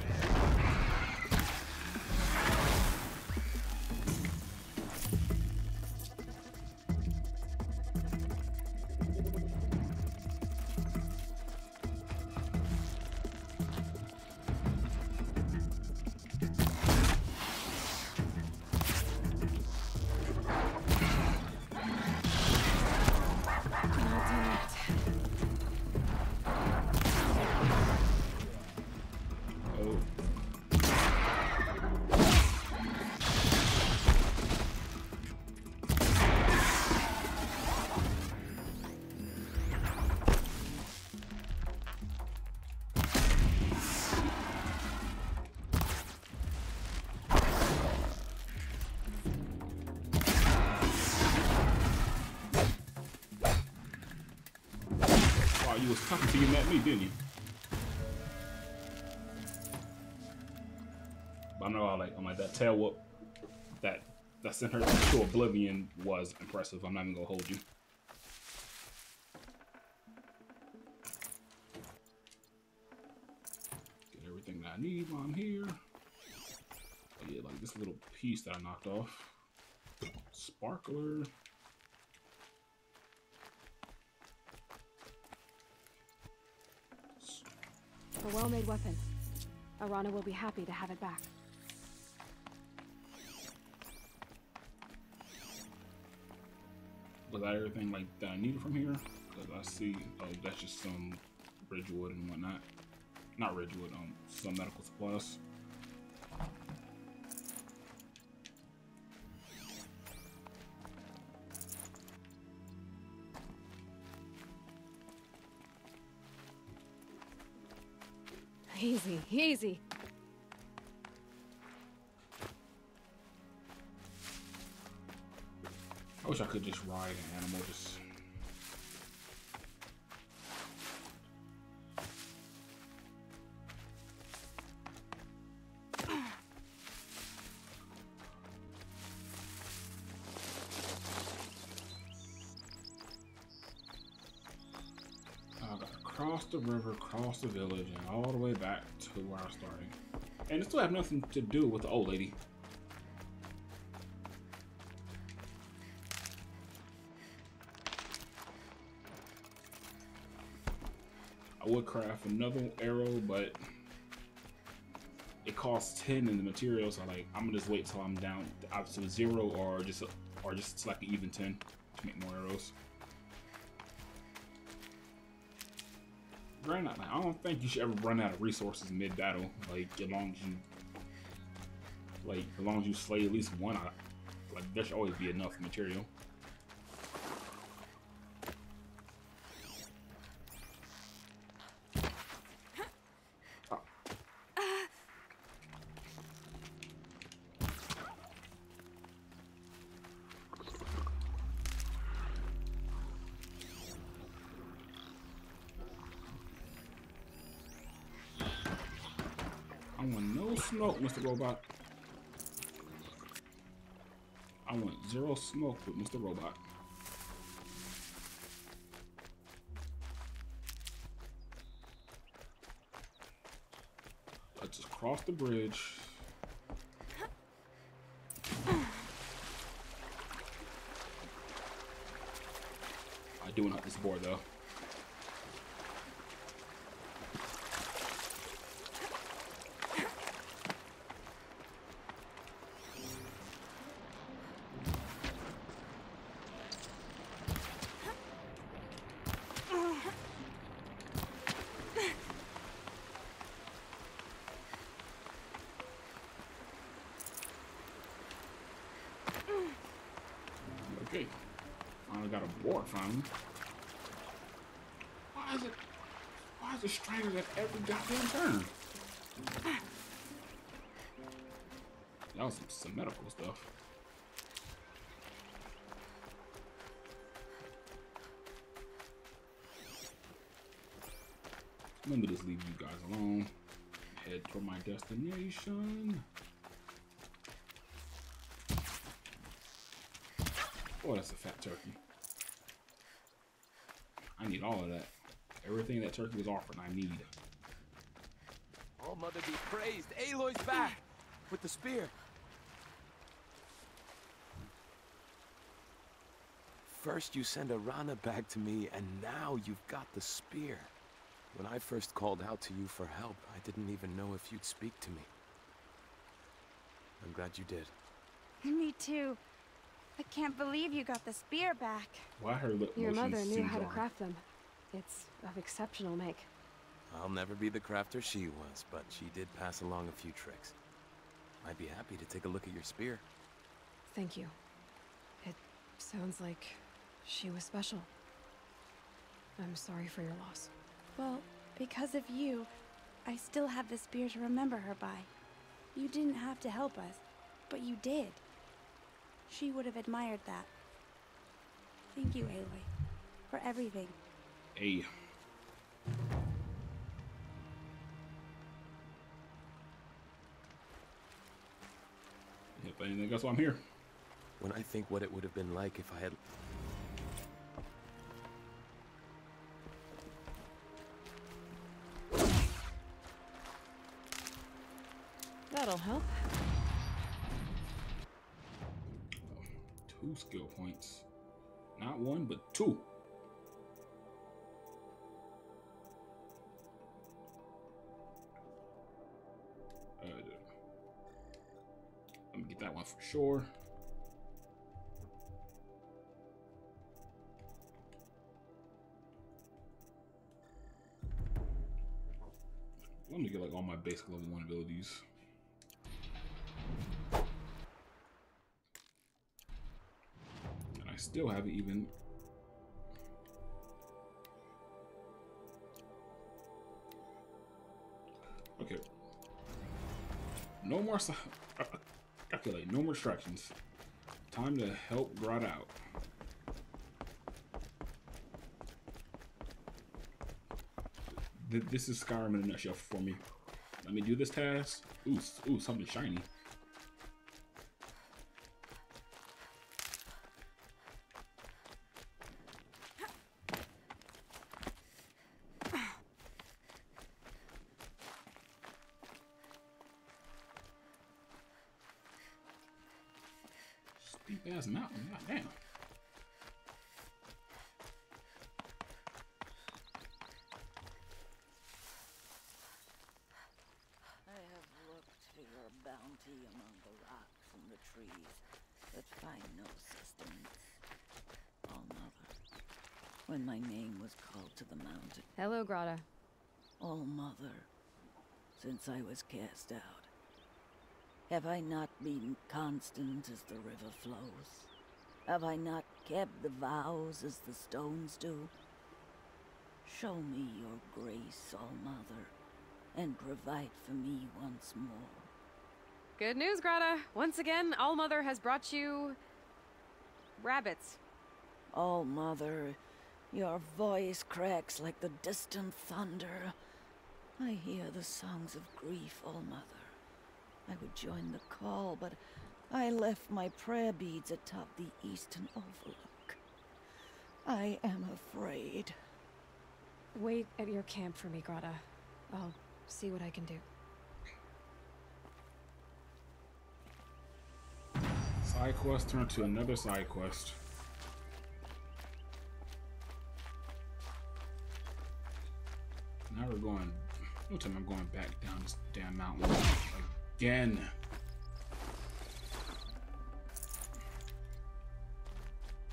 Speaker 1: You was talking to you at me, didn't you? But I know I'm like that tail whoop that sent her to oblivion was impressive. I'm not even gonna hold you. Get everything that I need while I'm here. Oh yeah, like this little piece that I knocked off. Sparkler.
Speaker 14: A well-made weapon. Arana will be happy to have it back.
Speaker 1: Was that everything like that I needed from here? Because I see, oh, that's just some Ridgewood and whatnot. Not Ridgewood, some medical supplies.
Speaker 14: Easy, easy.
Speaker 1: I wish I could just ride an animal, just... I gotta cross the river, cross the village, and all the way back to where I started. And it still have nothing to do with the old lady. I would craft another arrow, but it costs 10 in the materials. So like, I'm gonna just wait till I'm down to 0, or just select an even 10 to make more arrows. Granted, like, I don't think you should ever run out of resources mid-battle. Like, as long as you slay at least one, like there should always be enough material. I want no smoke, Mr. Robot. I want 0 smoke with Mr. Robot. Let's just cross the bridge. do not this board though. Okay, finally got a board finally. Why is it strangers at every goddamn turn? That was some medical stuff. Let me just leave you guys alone. Head toward my destination. Oh, that's a fat turkey. I need all of that. Everything that turkey was offering, I need.
Speaker 11: All Mother be praised. Aloy's back with the spear. First you send Arana back to me, and now you've got the spear. When I first called out to you for help, I didn't even know if you'd speak to me. I'm glad you did.
Speaker 12: Me too. I can't believe you got the spear back.
Speaker 1: Why her lip
Speaker 14: Your
Speaker 1: motion
Speaker 14: mother knew
Speaker 1: seems
Speaker 14: how to
Speaker 1: wrong.
Speaker 14: craft them. It's of exceptional make.
Speaker 11: I'll never be the crafter she was, but she did pass along a few tricks. I'd be happy to take a look at your spear.
Speaker 14: Thank you. It sounds like she was special. I'm sorry for your loss.
Speaker 12: Well, because of you, I still have the spear to remember her by. You didn't have to help us, but you did. She would have admired that. Thank you, Aloy, for everything.
Speaker 1: Hey. If anything else, I'm here.
Speaker 11: When I think what it would have been like if I had...
Speaker 14: That'll help.
Speaker 1: 2 skill points. Not 1, but 2. Let me get that one for sure. Let me get like all my basic level 1 abilities. And I still haven't even... Okay. No more... Calculate. No more distractions. Time to help Grot out. This is Skyrim in a nutshell for me. Let me do this task. Ooh, something shiny. Steep ass mountain, goddamn.
Speaker 17: Bounty among the rocks and the trees, but find no sustenance. All Mother, when my name was called to the mountain.
Speaker 14: Hello, Grata.
Speaker 17: All Mother, since I was cast out, have I not been constant as the river flows? Have I not kept the vows as the stones do? Show me your grace, All Mother, and provide for me once more.
Speaker 14: Good news, Grata. Once again, All Mother has brought you... rabbits.
Speaker 17: All Mother, your voice cracks like the distant thunder. I hear the songs of grief, All Mother. I would join the call, but I left my prayer beads atop the eastern overlook. I am afraid.
Speaker 14: Wait at your camp for me, Grata. I'll see what I can do.
Speaker 1: Side quest turned to another side quest. No time I'm going back down this damn mountain again.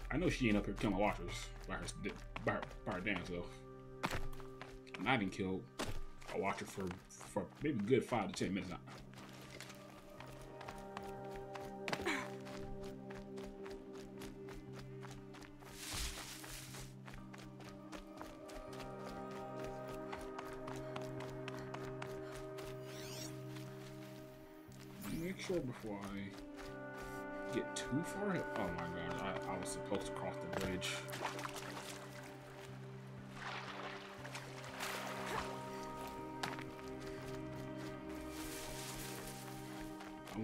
Speaker 1: I know she ain't up here killing my watchers by her damn self. And I didn't kill a watcher for maybe a good 5 to 10 minutes now. Make sure before I get too far ahead. Oh my god, I was supposed to cross the bridge. I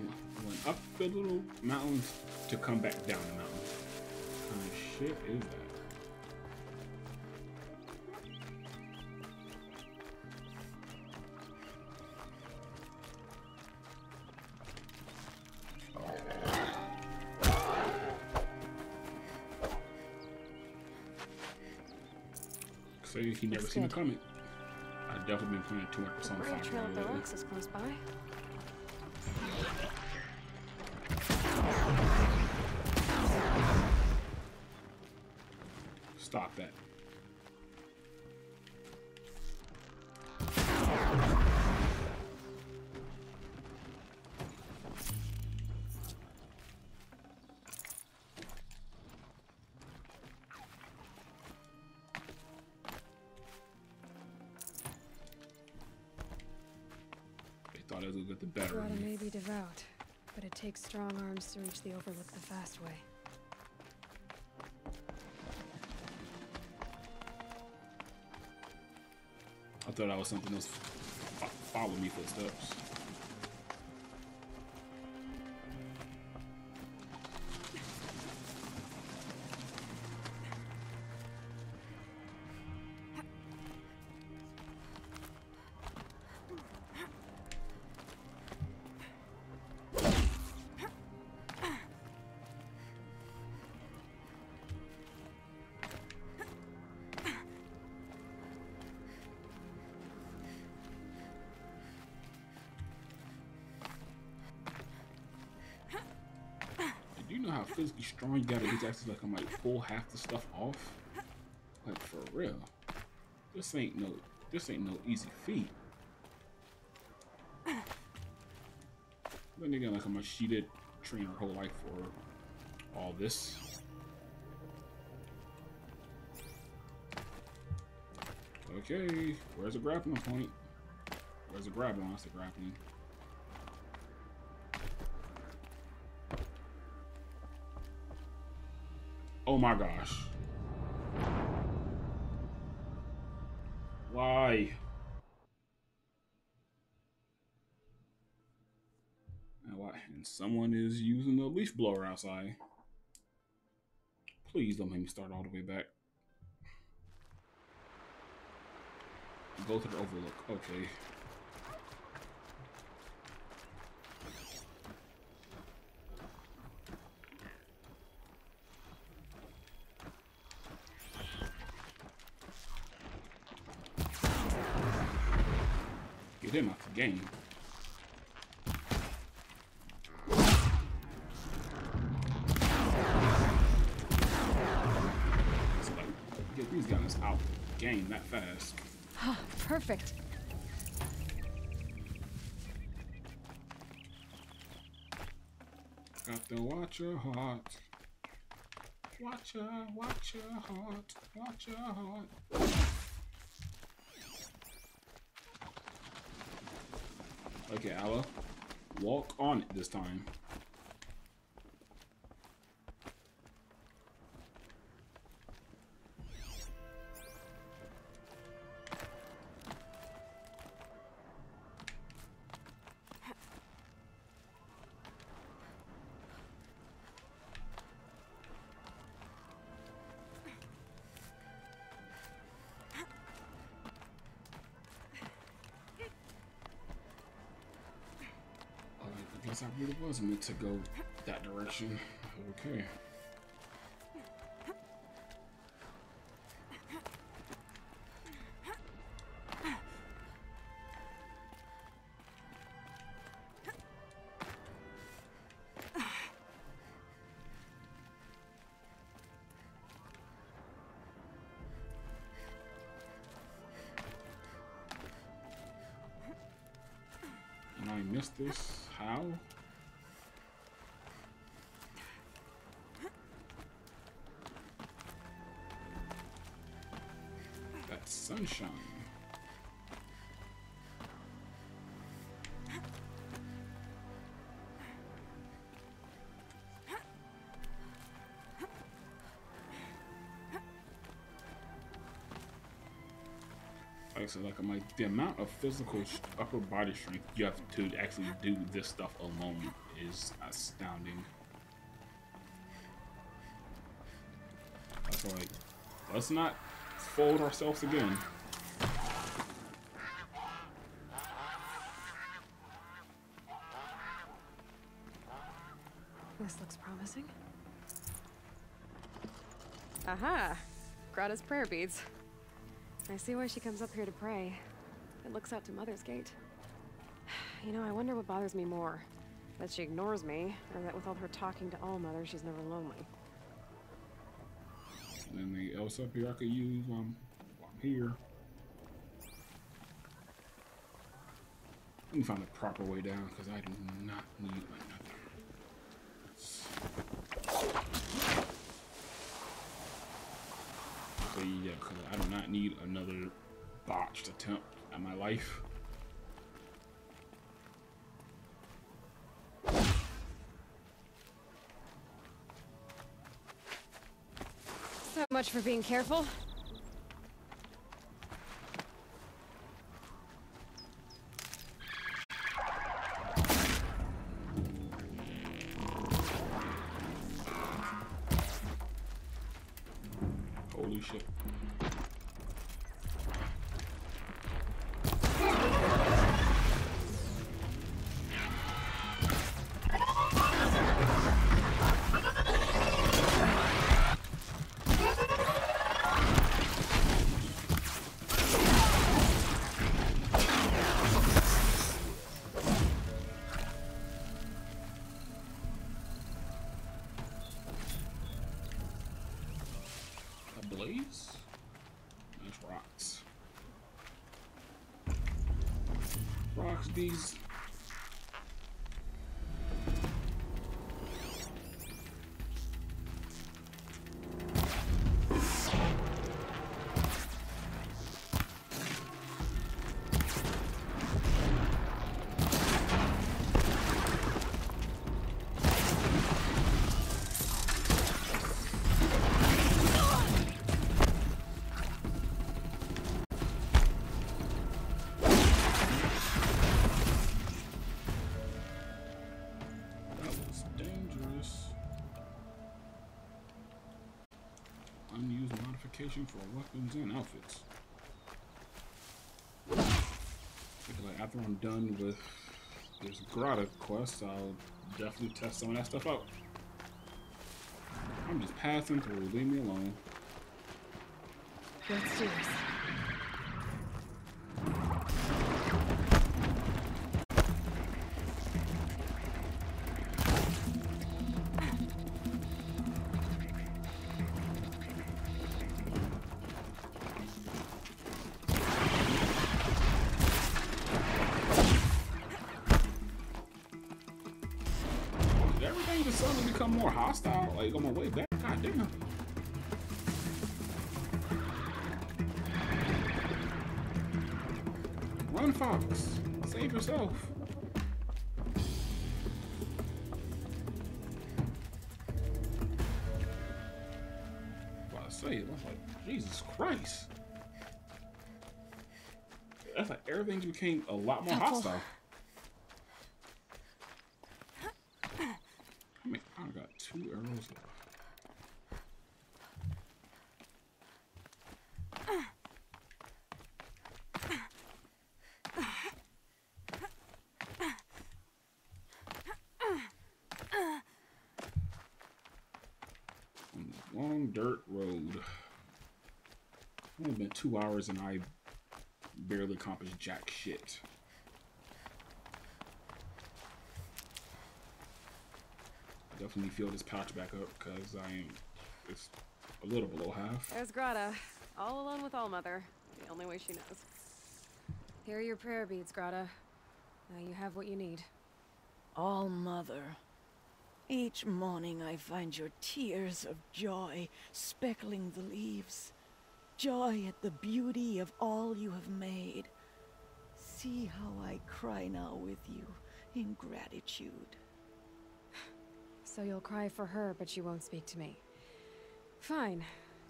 Speaker 1: went up the little mountains to come back down the mountain. What kind of shit is that? So he never seen it coming. I've definitely been playing too much on
Speaker 14: Great Trail Deluxe is close by.
Speaker 1: Stop that. Thought I was gonna get the better.
Speaker 14: Grotto may be devout, but it takes strong arms to reach the Overlook the fast way.
Speaker 1: I thought I was something else. Follow me footsteps. You know how physically strong you gotta be to actually like pull half the stuff off? Like for real. This ain't no easy feat. Then again, like she did train her whole life for all this. Okay, where's the grappling point? Where's the grappling? That's the grappling. Oh my gosh. Why? And why? And someone is using a leaf blower outside. Please don't make me start all the way back. Go to the Overlook. Okay. Get him out the game. So like, get these guys out the game that fast.
Speaker 14: Perfect.
Speaker 1: Got the Watcher hot. Watcher hot. Watcher hot. Okay, Alla. Walk on it this time. I guess I really was meant to go that direction. Okay. missed this? How? That's sunshine. So like the amount of physical upper body strength you have to actually do this stuff alone is astounding. So like, let's not fold ourselves again.
Speaker 14: This looks promising. Aha! Grata's prayer beads. I see why she comes up here to pray. It looks out to Mother's Gate. You know, I wonder what bothers me more. That she ignores me, or that with all her talking to All-Mother, she's never lonely.
Speaker 1: Anything else up here I could use while I'm here? Let me find the proper way down, because I do not need another. So yeah, because I do not need another botched attempt at my life.
Speaker 14: So much for being careful.
Speaker 1: Holy shit. Blaze? Nice rocks. Rocks these. Unused modification for weapons and outfits. Like after I'm done with this Grata quest, I'll definitely test some of that stuff out. I'm just passing through. Leave me alone.
Speaker 14: Let's do this.
Speaker 1: Everything just suddenly become more hostile, like on my way back. God damn. Run, Fox. Save yourself. What I say, I was like, Jesus Christ. That's like everything became a lot more hostile. I got 2 arrows left. On this long dirt road. It's only been 2 hours and I barely accomplished jack shit. Definitely fill this pouch back up because it's a little below half.
Speaker 14: There's Grata, all alone with All-Mother. The only way she knows. Here are your prayer beads, Grata. Now you have what you need.
Speaker 17: All Mother. Each morning I find your tears of joy speckling the leaves. Joy at the beauty of all you have made. See how I cry now with you in gratitude.
Speaker 14: So you'll cry for her, but you won't speak to me. Fine.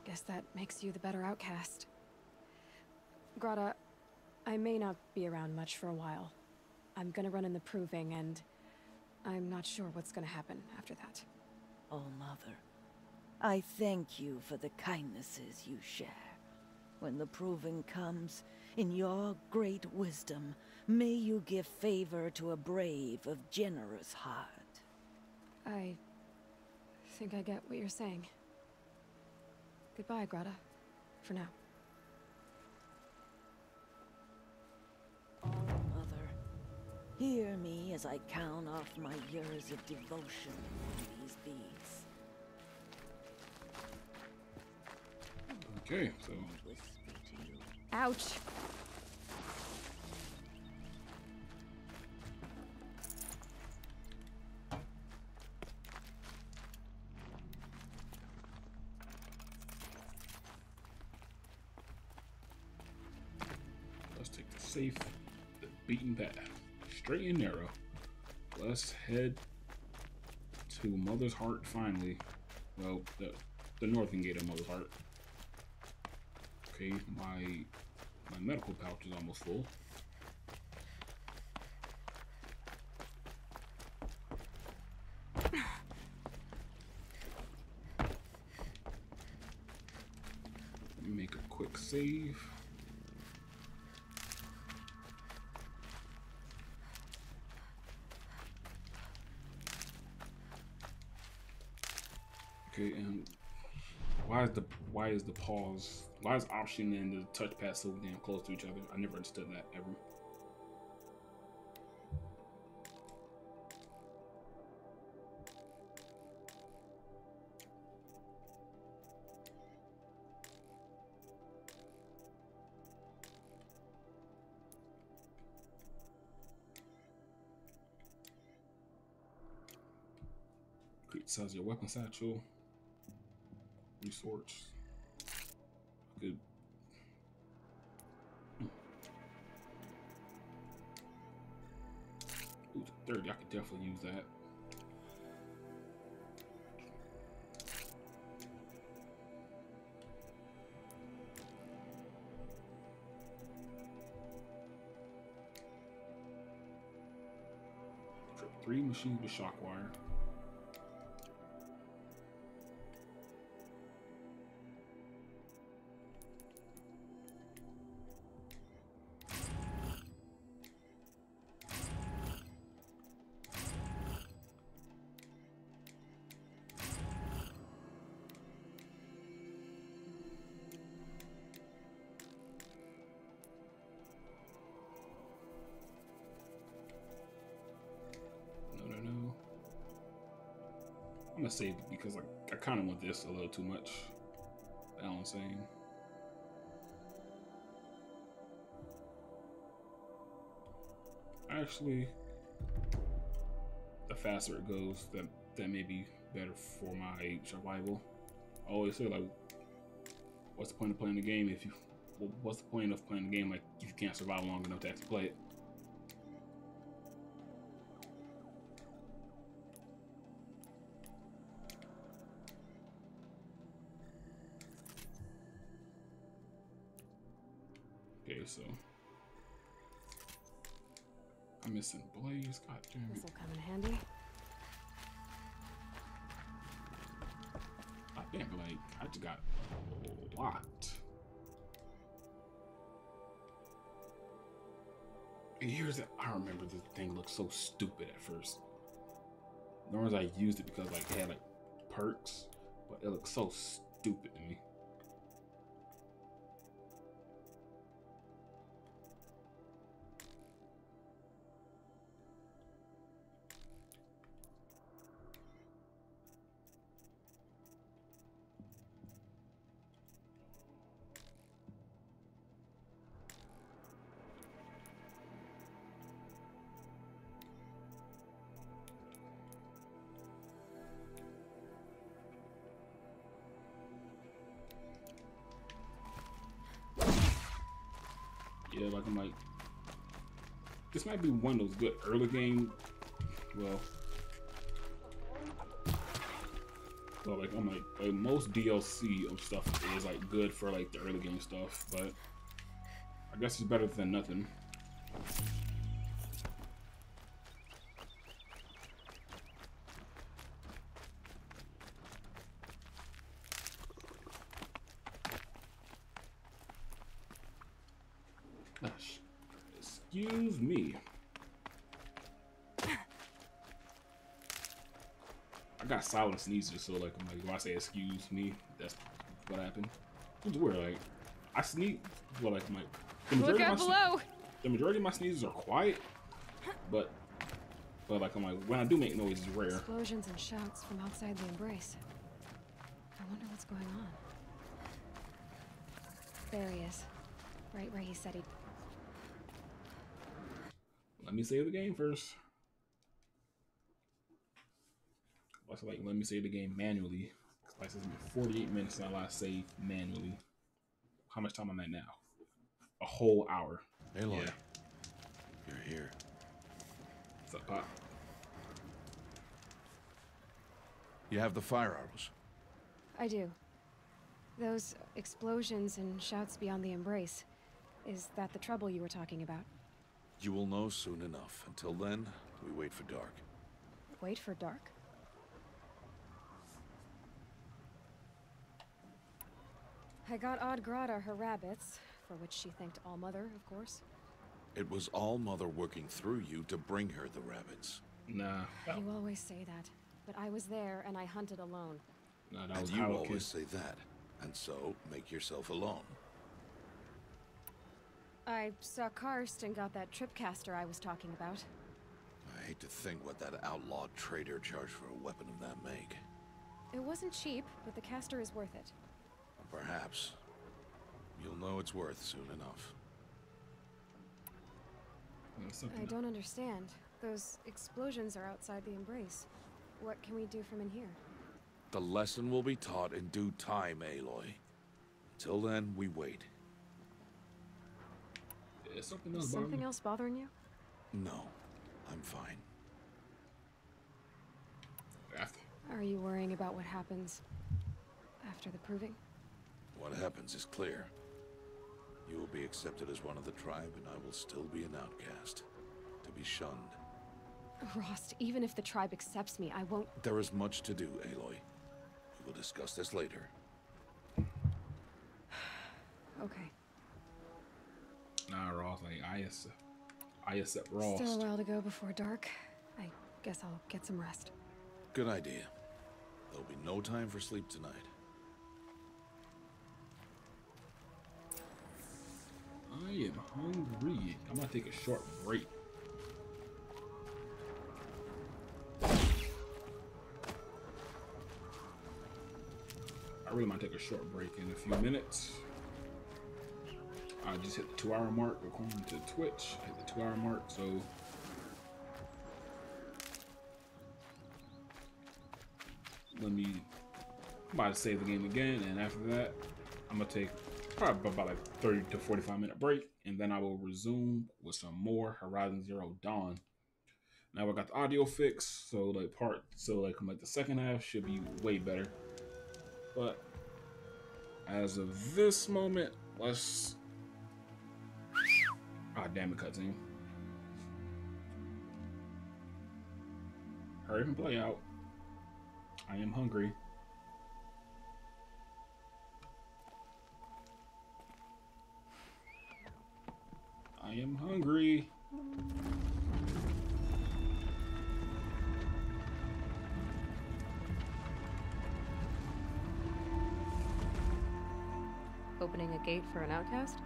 Speaker 14: Guess that makes you the better outcast. Grata, I may not be around much for a while. I'm gonna run in the proving, and I'm not sure what's gonna happen after that.
Speaker 17: Oh, Mother, I thank you for the kindnesses you share. When the proving comes, in your great wisdom, may you give favor to a brave of generous heart.
Speaker 14: I think I get what you're saying. Goodbye, Grata. For now.
Speaker 17: Mother, hear me as I count off my years of devotion on these beads.
Speaker 1: Okay, so...
Speaker 14: Ouch!
Speaker 1: Let's take the safe, the beaten path, straight and narrow. Let's head to Mother's Heart finally. Well, the northern gate of Mother's Heart. Okay, my medical pouch is almost full. Let me make a quick save. Okay, and why is the option and the touchpad so damn close to each other? I never understood that ever. Size your weapon satchel. Resorts. Good. Ooh, 30. I could definitely use that. Trip 3 machine with shock wire. I'm gonna save it because I kind of want this a little too much. Balancing. Actually, the faster it goes, that may be better for my survival. I always say, like, what's the point of playing the game if you? What's the point of playing the game like if you can't survive long enough to actually play it? Okay, so I'm missing Blaze. God damn it.
Speaker 14: This'll come in handy.
Speaker 1: God damn it, like I just got locked. And here's that I remember this thing looked so stupid at first. Nor as I used it because like it had like perks, but it looked so stupid to me. like, I'm like, this might be one of those good early game, well, like, I'm like most DLC of stuff is like good for like the early game stuff, but I guess it's better than nothing. Gosh, excuse me. I got silent sneezes, so like I'm like, when I say excuse me, that's what happened. It's weird, like I sneeze, well, like I'm like
Speaker 14: Look out below.
Speaker 1: The majority of my sneezes are quiet, but like I'm like when I do make noise, it's rare.
Speaker 14: Explosions and shouts from outside the embrace. I wonder what's going on. There he is, right where he said he'd.
Speaker 1: Let me save the game first. Also, like, let me save the game manually. Like, it's been 48 minutes since I last saved manually. How much time am I at now? A whole hour.
Speaker 2: Aloy, you're here.
Speaker 1: What's up, Pop?
Speaker 2: You have the fire arrows.
Speaker 14: I do. Those explosions and shouts beyond the embrace. Is that the trouble you were talking about?
Speaker 2: You will know soon enough. Until then, we wait for dark.
Speaker 14: Wait for dark? I got Odd Grata her rabbits, for which she thanked Allmother, of course.
Speaker 2: It was Allmother working through you to bring her the rabbits.
Speaker 1: Nah.
Speaker 14: You always say that, but I was there and I hunted alone.
Speaker 1: Nah, that
Speaker 2: and
Speaker 1: was
Speaker 2: you
Speaker 1: Howard
Speaker 2: always
Speaker 1: Kid.
Speaker 2: say that, and so make yourself alone.
Speaker 14: I saw Karst and got that tripcaster I was talking about.
Speaker 2: I hate to think what that outlawed trader charged for a weapon of that make.
Speaker 14: It wasn't cheap, but the caster is worth it.
Speaker 2: Perhaps. You'll know it's worth soon enough.
Speaker 14: I don't understand. Those explosions are outside the embrace. What can we do from in here?
Speaker 2: The lesson will be taught in due time, Aloy. Until then, we wait.
Speaker 1: Is
Speaker 14: Is something else bothering you?
Speaker 2: No, I'm fine.
Speaker 14: Are you worrying about what happens after the proving?
Speaker 2: What happens is clear. You will be accepted as one of the tribe, and I will still be an outcast, to be shunned.
Speaker 14: Rost, even if the tribe accepts me, I won't...
Speaker 2: There is much to do, Aloy. We will discuss this later.
Speaker 14: Okay.
Speaker 1: Nah, Ross, like, I accept Ross.
Speaker 14: Still a while to go before dark. I guess I'll get some rest.
Speaker 2: Good idea. There'll be no time for sleep tonight.
Speaker 1: I am hungry. I'm gonna take a short break. I really might take a short break in a few minutes. I just hit the 2-hour mark according to Twitch. I hit the 2-hour mark, so I'm about to save the game again, and after that, I'm gonna take probably about like 30 to 45 minute break, and then I will resume with some more Horizon Zero Dawn. Now I got the audio fixed, so like the second half should be way better. But as of this moment, let's. Ah, damn it, cutscene. Hurry up and play out. I am hungry. I am hungry.
Speaker 14: Opening a gate for an outcast?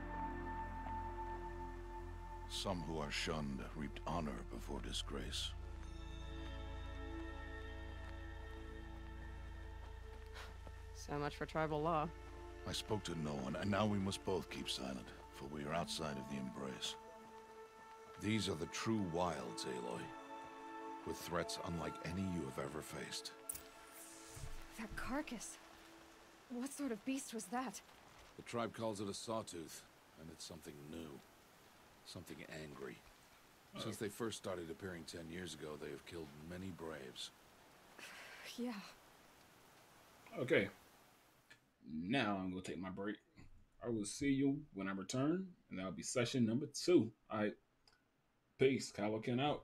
Speaker 2: Some who are shunned reaped honor before disgrace.
Speaker 14: So much for tribal law.
Speaker 2: I spoke to no one, and now we must both keep silent, for we are outside of the embrace. These are the true wilds, Aloy, with threats unlike any you have ever faced.
Speaker 14: That carcass. What sort of beast was that?
Speaker 2: The tribe calls it a sawtooth, and it's something new. something angry. Since they first started appearing 10 years ago, they have killed many braves.
Speaker 14: Yeah.
Speaker 1: Okay. Now I'm going to take my break. I will see you when I return, and that'll be session number 2. All right. Peace. Kawakin out.